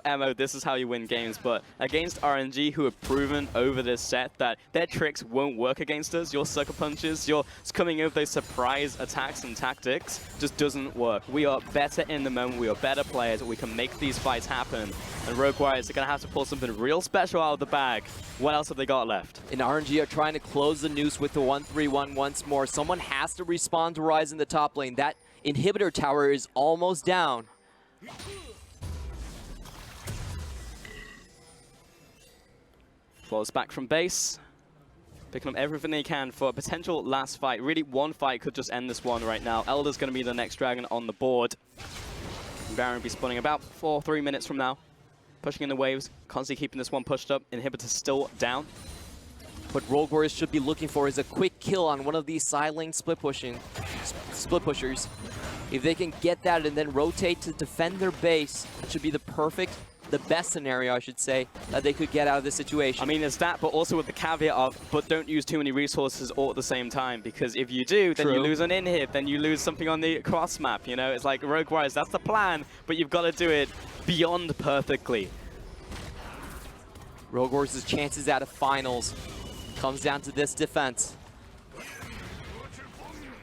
MO, this is how you win games. But against RNG, who have proven over this set that their tricks won't work against us, your sucker punches, your coming in with those surprise attacks and tactics just doesn't work. We are better in the moment, we are better players, we can make these fights happen. And Rogue Warriors are going to have to pull something real special out of the bag. What else have they got left? And RNG are trying to close the noose with the 1-3-1 once more. Someone has to respond to Rise in the top lane. That inhibitor tower is almost down. Flows back from base. Picking up everything they can for a potential last fight. Really, one fight could just end this one right now. Elder's going to be the next dragon on the board. Baron will be spawning about 3 minutes from now. Pushing in the waves, constantly keeping this one pushed up. Inhibitor still down. What Rogue Warriors should be looking for is a quick kill on one of these side lane split pushers. If they can get that and then rotate to defend their base, it should be the best scenario, I should say, that they could get out of this situation. I mean, it's that, but also with the caveat of, but don't use too many resources all at the same time, because if you do, then you lose an inhib, then you lose something on the cross map, you know? It's like Rogue Warriors, that's the plan, but you've got to do it beyond perfectly. Rogue Warriors' chances out of finals comes down to this defense.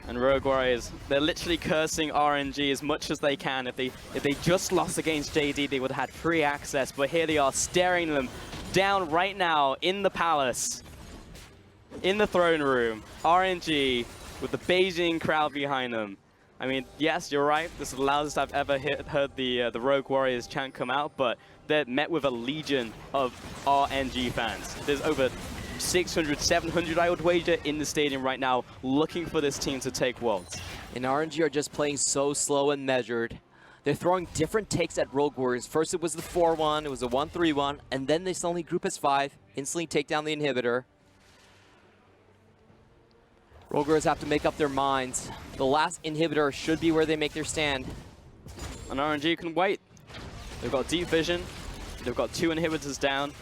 And Rogue Warriors, they're literally cursing RNG as much as they can. If they just lost against JD, they would have had free access. But here they are, staring them down right now in the palace, in the throne room. RNG with the Beijing crowd behind them. I mean, yes, you're right. This is the loudest I've ever heard the Rogue Warriors chant come out. But they're met with a legion of RNG fans. There's over 600, 700, I would wager, in the stadium right now, looking for this team to take Worlds. And RNG are just playing so slow and measured. They're throwing different takes at Rogue Warriors. First it was the 4-1, it was a 1-3-1, and then they suddenly group as 5, instantly take down the inhibitor. Rogue Warriors have to make up their minds. The last inhibitor should be where they make their stand. And RNG can wait. They've got deep vision, they've got 2 inhibitors down.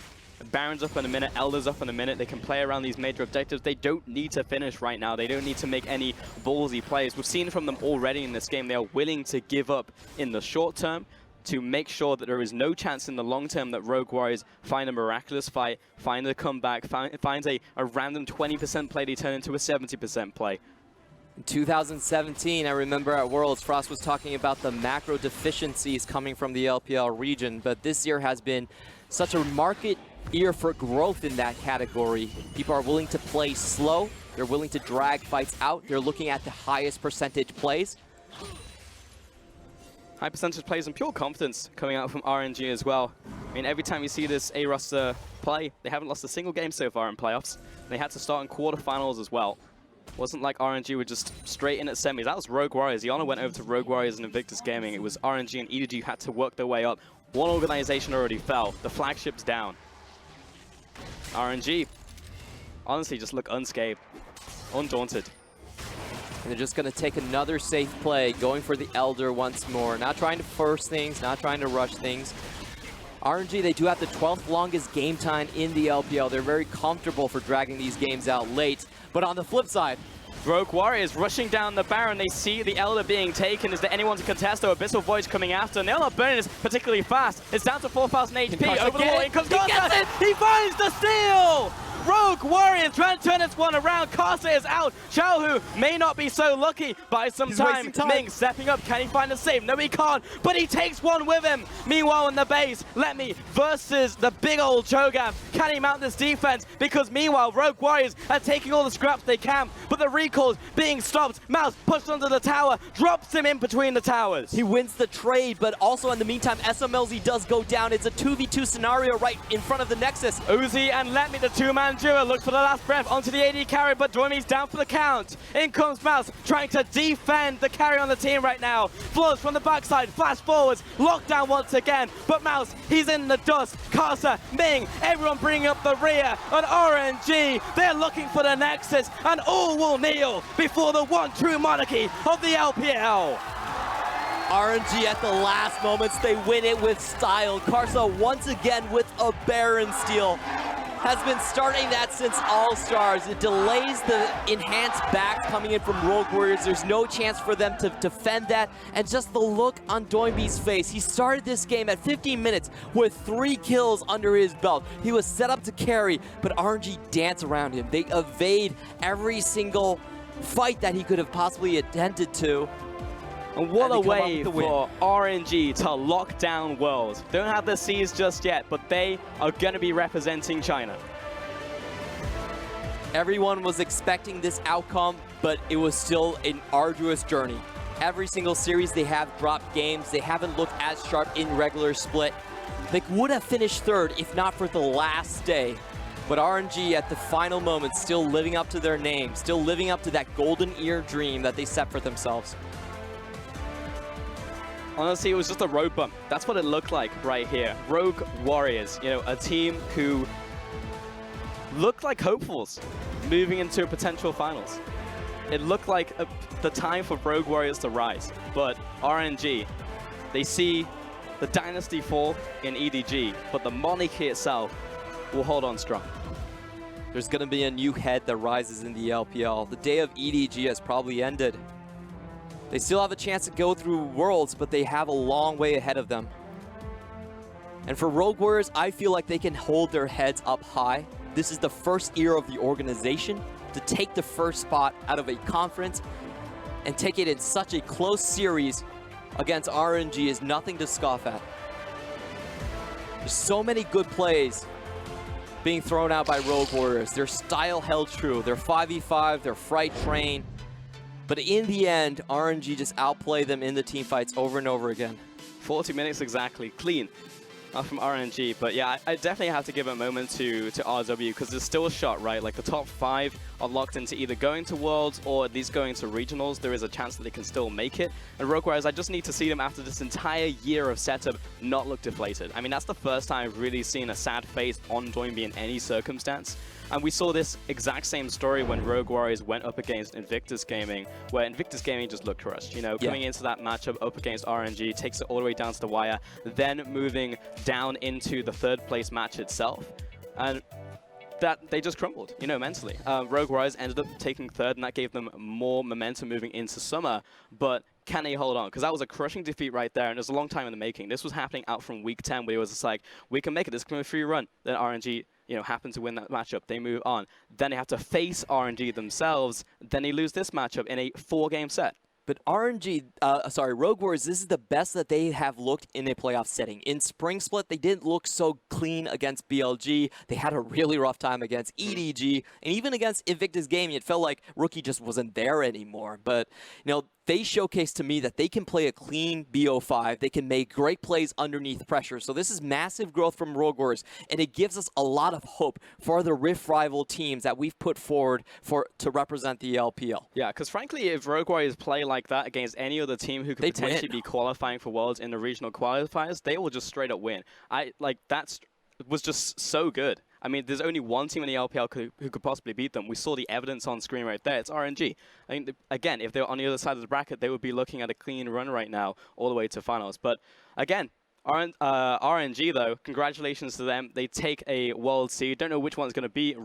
Baron's up in a minute, Elder's up in a minute. They can play around these major objectives. They don't need to finish right now. They don't need to make any ballsy plays. We've seen from them already in this game, they are willing to give up in the short term to make sure that there is no chance in the long term that Rogue Warriors find a miraculous fight, find a comeback, finds a random 20% play they turn into a 70% play. In 2017, I remember at Worlds, Frost was talking about the macro deficiencies coming from the LPL region, but this year has been such a market year for growth in that category. People are willing to play slow. They're willing to drag fights out. They're looking at the highest percentage plays. High percentage plays and pure confidence coming out from RNG as well. I mean, every time you see this A roster play, they haven't lost a single game so far in playoffs. They had to start in quarterfinals as well. It wasn't like RNG were just straight in at semis. That was Rogue Warriors. The honor went over to Rogue Warriors and Invictus Gaming. It was RNG and EDG who had to work their way up. One organization already fell. The flagship's down. RNG, honestly, just look unscathed, undaunted. And they're just going to take another safe play, going for the Elder once more. Not trying to force things, not trying to rush things. RNG, they do have the 12th longest game time in the LPL. They're very comfortable for dragging these games out late. But on the flip side, Rogue Warriors rushing down the Baron. They see the Elder being taken. Is there anyone to contest? Though Abyssal Void's coming after, and they're not burning this particularly fast. It's down to 4,000 HP. Over the wall, in comes Gonza. He finds the steal! Rogue Warriors trying to turn this one around. Karsa is out. Xiao Who may not be so lucky. Buy some time. Ming stepping up. Can he find a save? No, he can't. But he takes one with him. Meanwhile, in the base, Let Me versus the big old Cho'Gath. Can he mount this defense? Because meanwhile, Rogue Warriors are taking all the scraps they can. But the recalls being stopped. Mouse pushed under the tower. Drops him in between the towers. He wins the trade, but also in the meantime, SMLZ does go down. It's a 2v2 scenario right in front of the Nexus. Uzi and Let Me, the two-man duo, look for the last breath onto the AD carry, but Doimi's down for the count. In comes Mouse, trying to defend the carry on the team right now. Flows from the backside, flash forwards, lockdown once again, but Mouse, he's in the dust. Karsa, Ming, everyone bringing up the rear, and RNG, they're looking for the Nexus, and all will kneel before the one true monarchy of the LPL. RNG at the last moments, they win it with style. Karsa once again with a Baron steal. Has been starting that since All-Stars. It delays the enhanced backs coming in from Rogue Warriors. There's no chance for them to defend that. And just the look on Doimi's face. He started this game at 15 minutes with 3 kills under his belt. He was set up to carry, but RNG dance around him. They evade every single fight that he could have possibly attempted to. And what a way for RNG to lock down World. Don't have the C's just yet, but they are going to be representing China. Everyone was expecting this outcome, but it was still an arduous journey. Every single series they have dropped games. They haven't looked as sharp in regular split. They would have finished third if not for the last day. But RNG at the final moment still living up to their name, still living up to that golden ear dream that they set for themselves. Honestly, it was just a road bump. That's what it looked like right here. Rogue Warriors, you know, a team who looked like hopefuls moving into potential finals. It looked like the time for Rogue Warriors to rise. But RNG, they see the dynasty fall in EDG, but the monarchy itself will hold on strong. There's going to be a new head that rises in the LPL. The day of EDG has probably ended. They still have a chance to go through Worlds, but they have a long way ahead of them. And for Rogue Warriors, I feel like they can hold their heads up high. This is the first year of the organization to take the first spot out of a conference and take it in such a close series against RNG is nothing to scoff at. There's so many good plays being thrown out by Rogue Warriors. Their style held true. Their 5v5, their Fright Train. But in the end, RNG just outplay them in the team fights over and over again. 40 minutes exactly, clean from RNG. But yeah, I definitely have to give a moment to RW because there's still a shot, right? Like the top 5 are locked into either going to Worlds or at least going to Regionals. There is a chance that they can still make it. And Rogue Warriors, I just need to see them after this entire year of setup not look deflated. I mean, that's the first time I've really seen a sad face on Doimi in any circumstance. And we saw this exact same story when Rogue Warriors went up against Invictus Gaming, where Invictus Gaming just looked crushed. You know, coming into that matchup up against RNG, takes it all the way down to the wire, then moving down into the 3rd place match itself. And that they just crumbled, you know, mentally. Rogue Warriors ended up taking 3rd, and that gave them more momentum moving into summer. But can they hold on? Because that was a crushing defeat right there, and it was a long time in the making. This was happening out from week 10, where it was just like, we can make it. This can be a free run. Then RNG, you know, happen to win that matchup. They move on. Then they have to face RNG themselves. Then they lose this matchup in a 4-game set. But Rogue Warriors, this is the best that they have looked in a playoff setting. In Spring Split, they didn't look so clean against BLG. They had a really rough time against EDG. And even against Invictus Gaming, it felt like Rookie just wasn't there anymore. But, you know, they showcased to me that they can play a clean BO5. They can make great plays underneath pressure. So this is massive growth from Rogue Warriors, and it gives us a lot of hope for the Rift rival teams that we've put forward to represent the LPL. Yeah, because frankly, if Rogue Warriors play like that against any other team who could potentially be qualifying for Worlds in the regional qualifiers, they will just straight up win. That was just so good. I mean, there's only one team in the LPL who could possibly beat them. We saw the evidence on screen right there. It's RNG. I mean, again, if they were on the other side of the bracket, they would be looking at a clean run right now all the way to finals. But again, RNG, though, congratulations to them. They take a World Seed. Don't know which one's going to be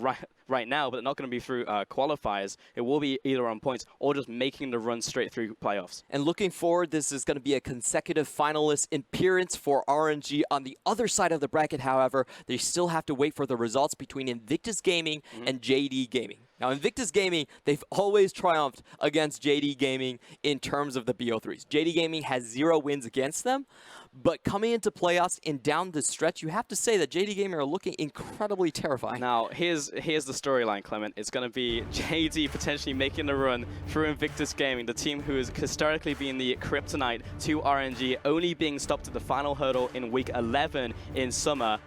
right now, but they're not going to be through qualifiers. It will be either on points or just making the run straight through playoffs. And looking forward, this is going to be a consecutive finalist appearance for RNG. On the other side of the bracket, however, they still have to wait for the results between Invictus Gaming and JD Gaming. Now, Invictus Gaming, they've always triumphed against JD Gaming in terms of the BO3s. JD Gaming has 0 wins against them, but coming into playoffs and down the stretch, you have to say that JD Gaming are looking incredibly terrifying. Now, here's the storyline, Clement. It's going to be JD potentially making a run through Invictus Gaming, the team who has historically been the kryptonite to RNG, only being stopped at the final hurdle in week 11 in summer.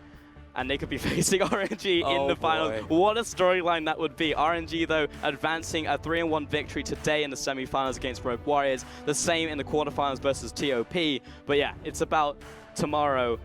And they could be facing RNG in the final. What a storyline that would be. RNG, though, advancing a 3-1 victory today in the semifinals against Rogue Warriors. The same in the quarterfinals versus TOP. But yeah, it's about tomorrow.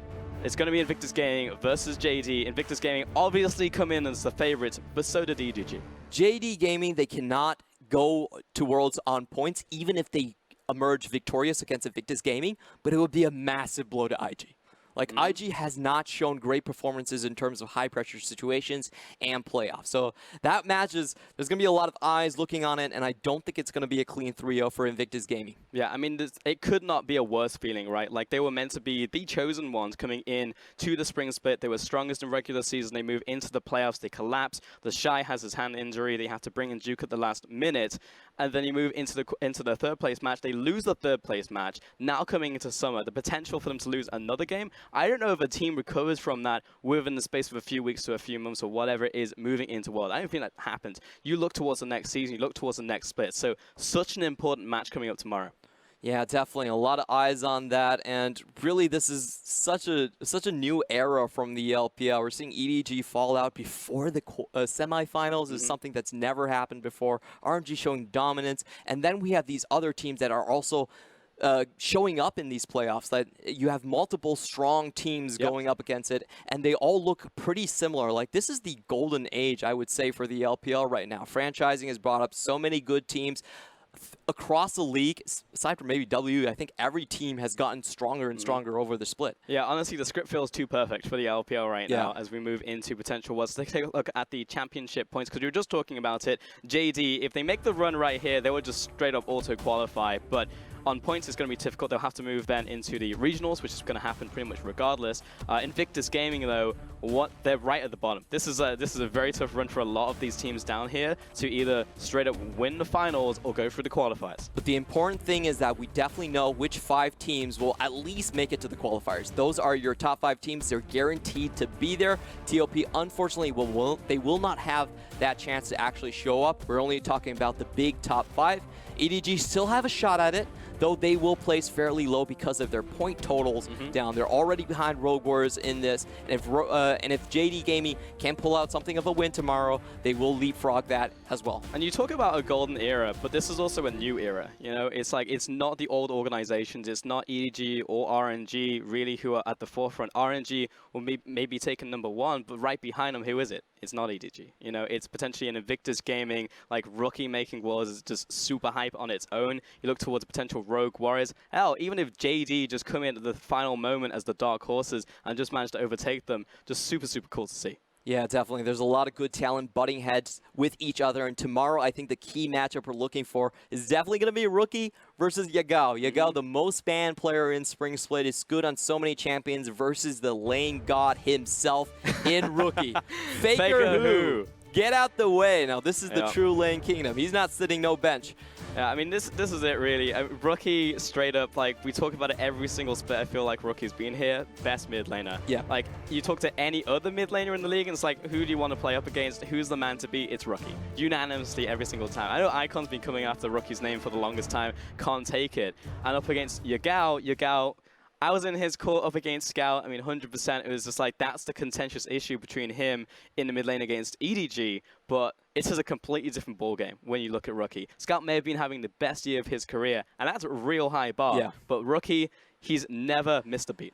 It's going to be Invictus Gaming versus JD. Invictus Gaming obviously come in as the favorites, but so did EDG. JD Gaming, they cannot go to Worlds on points, even if they emerge victorious against Invictus Gaming, but it would be a massive blow to IG. Like, IG has not shown great performances in terms of high-pressure situations and playoffs. So that match there's going to be a lot of eyes looking on it, and I don't think it's going to be a clean 3-0 for Invictus Gaming. Yeah, I mean, it could not be a worse feeling, right? Like, they were meant to be the chosen ones coming in to the spring split. They were strongest in regular season. They move into the playoffs. They collapse. The Shy has his hand injury. They have to bring in Duke at the last minute. And then you move into the third-place match. They lose the third-place match. Now coming into summer, the potential for them to lose another game, I don't know if a team recovers from that within the space of a few weeks to a few months or whatever it is moving into World. I don't think that happens. You look towards the next season. You look towards the next split. So such an important match coming up tomorrow. Yeah, definitely. A lot of eyes on that, and really this is such a new era from the LPL. We're seeing EDG fall out before the semifinals is something that's never happened before. RNG showing dominance, and then we have these other teams that are also showing up in these playoffs. That you have multiple strong teams going up against it, and they all look pretty similar. Like, this is the golden age, I would say, for the LPL right now. Franchising has brought up so many good teams across the league. Aside from maybe W, I think every team has gotten stronger and stronger over the split. Yeah, honestly, the script feels too perfect for the LPL right now as we move into potential worlds. Let's take a look at the championship points, because we were just talking about it. JD, if they make the run right here, they would just straight up auto-qualify, but on points, it's going to be difficult. They'll have to move then into the regionals, which is going to happen pretty much regardless. Invictus Gaming, though, they're right at the bottom. This is a very tough run for a lot of these teams down here to either straight up win the finals or go through the qualifiers. But the important thing is that we definitely know which 5 teams will at least make it to the qualifiers. Those are your top 5 teams. They're guaranteed to be there. TOP, unfortunately, they will not have that chance to actually show up. We're only talking about the big top 5. EDG still have a shot at it, though they will place fairly low because of their point totals down. They're already behind Rogue Warriors in this, and if JD Gaming can pull out something of a win tomorrow, they will leapfrog that as well. And you talk about a golden era, but this is also a new era. You know, it's like, it's not the old organizations. It's not EDG or RNG really who are at the forefront. RNG will maybe taking number 1, but right behind them, who is it? It's not EDG. You know, it's potentially an Invictus Gaming, like, rookie making worlds is just super hype on its own. You look towards potential Rogue Warriors. Hell, even if JD just come in at the final moment as the dark horses and just manage to overtake them, just super, super cool to see. Yeah, definitely. There's a lot of good talent butting heads with each other. And tomorrow, I think the key matchup we're looking for is definitely going to be Rookie versus Yagao. Yagao, the most banned player in Spring Split, is good on so many champions versus the lane god himself in Rookie. FLICKR Who. Get out the way. Now, this is the true lane kingdom. He's not sitting no bench. Yeah, I mean, this is it, really. Rookie, straight up, like, we talk about it every single split. I feel like Rookie's been here. Best mid laner. Yeah. Like, you talk to any other mid laner in the league, and it's like, who do you want to play up against? Who's the man to beat? It's Rookie. Unanimously every single time. I know Icon's been coming after Rookie's name for the longest time. Can't take it. And up against Yagao, I was in his court up against Scout. I mean, 100%. It was just like, that's the contentious issue between him in the mid lane against EDG. But it is a completely different ballgame when you look at Rookie. Scout may have been having the best year of his career, and that's a real high bar. Yeah. But Rookie, he's never missed a beat.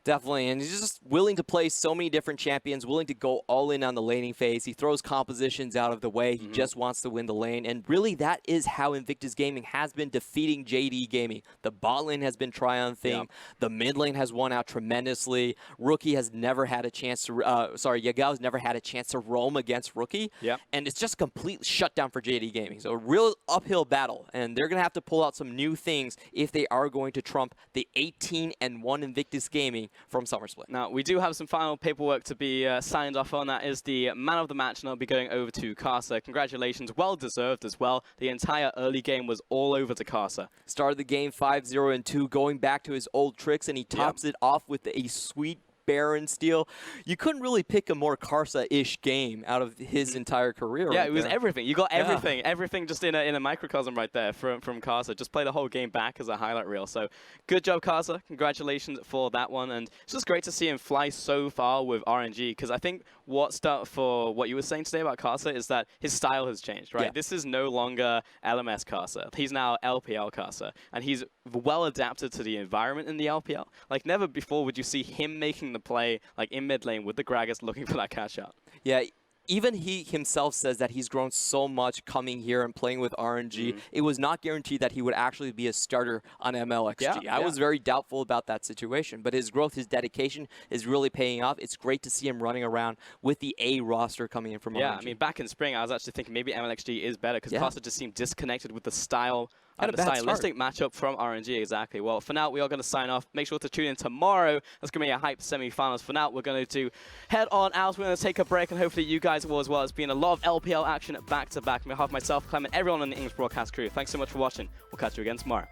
Definitely, and he's just willing to play so many different champions, willing to go all in on the laning phase. He throws compositions out of the way. He just wants to win the lane, and really that is how Invictus Gaming has been defeating JD Gaming. The bot lane has been triumphing. Yep. The mid lane has won out tremendously. Rookie has never had a chance to, Yagao's never had a chance to roam against Rookie, and it's just a complete shutdown for JD Gaming. So a real uphill battle, and they're going to have to pull out some new things if they are going to trump the 18-1 Invictus Gaming from Summer Split. Now, we do have some final paperwork to be signed off on. That is the man of the match, and I'll be going over to Karsa. Congratulations, well-deserved as well. The entire early game was all over to Karsa. Started the game 5-0 and 2, going back to his old tricks, and he tops it off with a sweet Baron steal. You couldn't really pick a more Karsa-ish game out of his entire career. Yeah, it was everything. You got everything. Everything just in a microcosm right there from Karsa. Just play the whole game back as a highlight reel. So good job, Karsa. Congratulations for that one. And it's just great to see him fly so far with RNG, because I think what stuck for what you were saying today about Karsa is that his style has changed, right? This is no longer LMS Karsa. He's now LPL Karsa, and he's well adapted to the environment in the LPL. Like, never before would you see him making the play like in mid lane with the Gragas looking for that catch up. Yeah. Even he himself says that he's grown so much coming here and playing with RNG. It was not guaranteed that he would actually be a starter on MLXG. I was very doubtful about that situation, but his growth, his dedication is really paying off. It's great to see him running around with the A roster coming in from RNG. I mean, back in spring, I was actually thinking maybe MLXG is better, because Karsa just seemed disconnected with the style and the stylistic matchup from RNG, exactly. Well, for now, we are going to sign off. Make sure to tune in tomorrow. That's going to be a hype semi-finals. For now, we're going to head on out. We're going to take a break, and hopefully you guys will as well. It's been a lot of LPL action back-to-back. On behalf of myself, Clement, everyone on the English broadcast crew, thanks so much for watching. We'll catch you again tomorrow.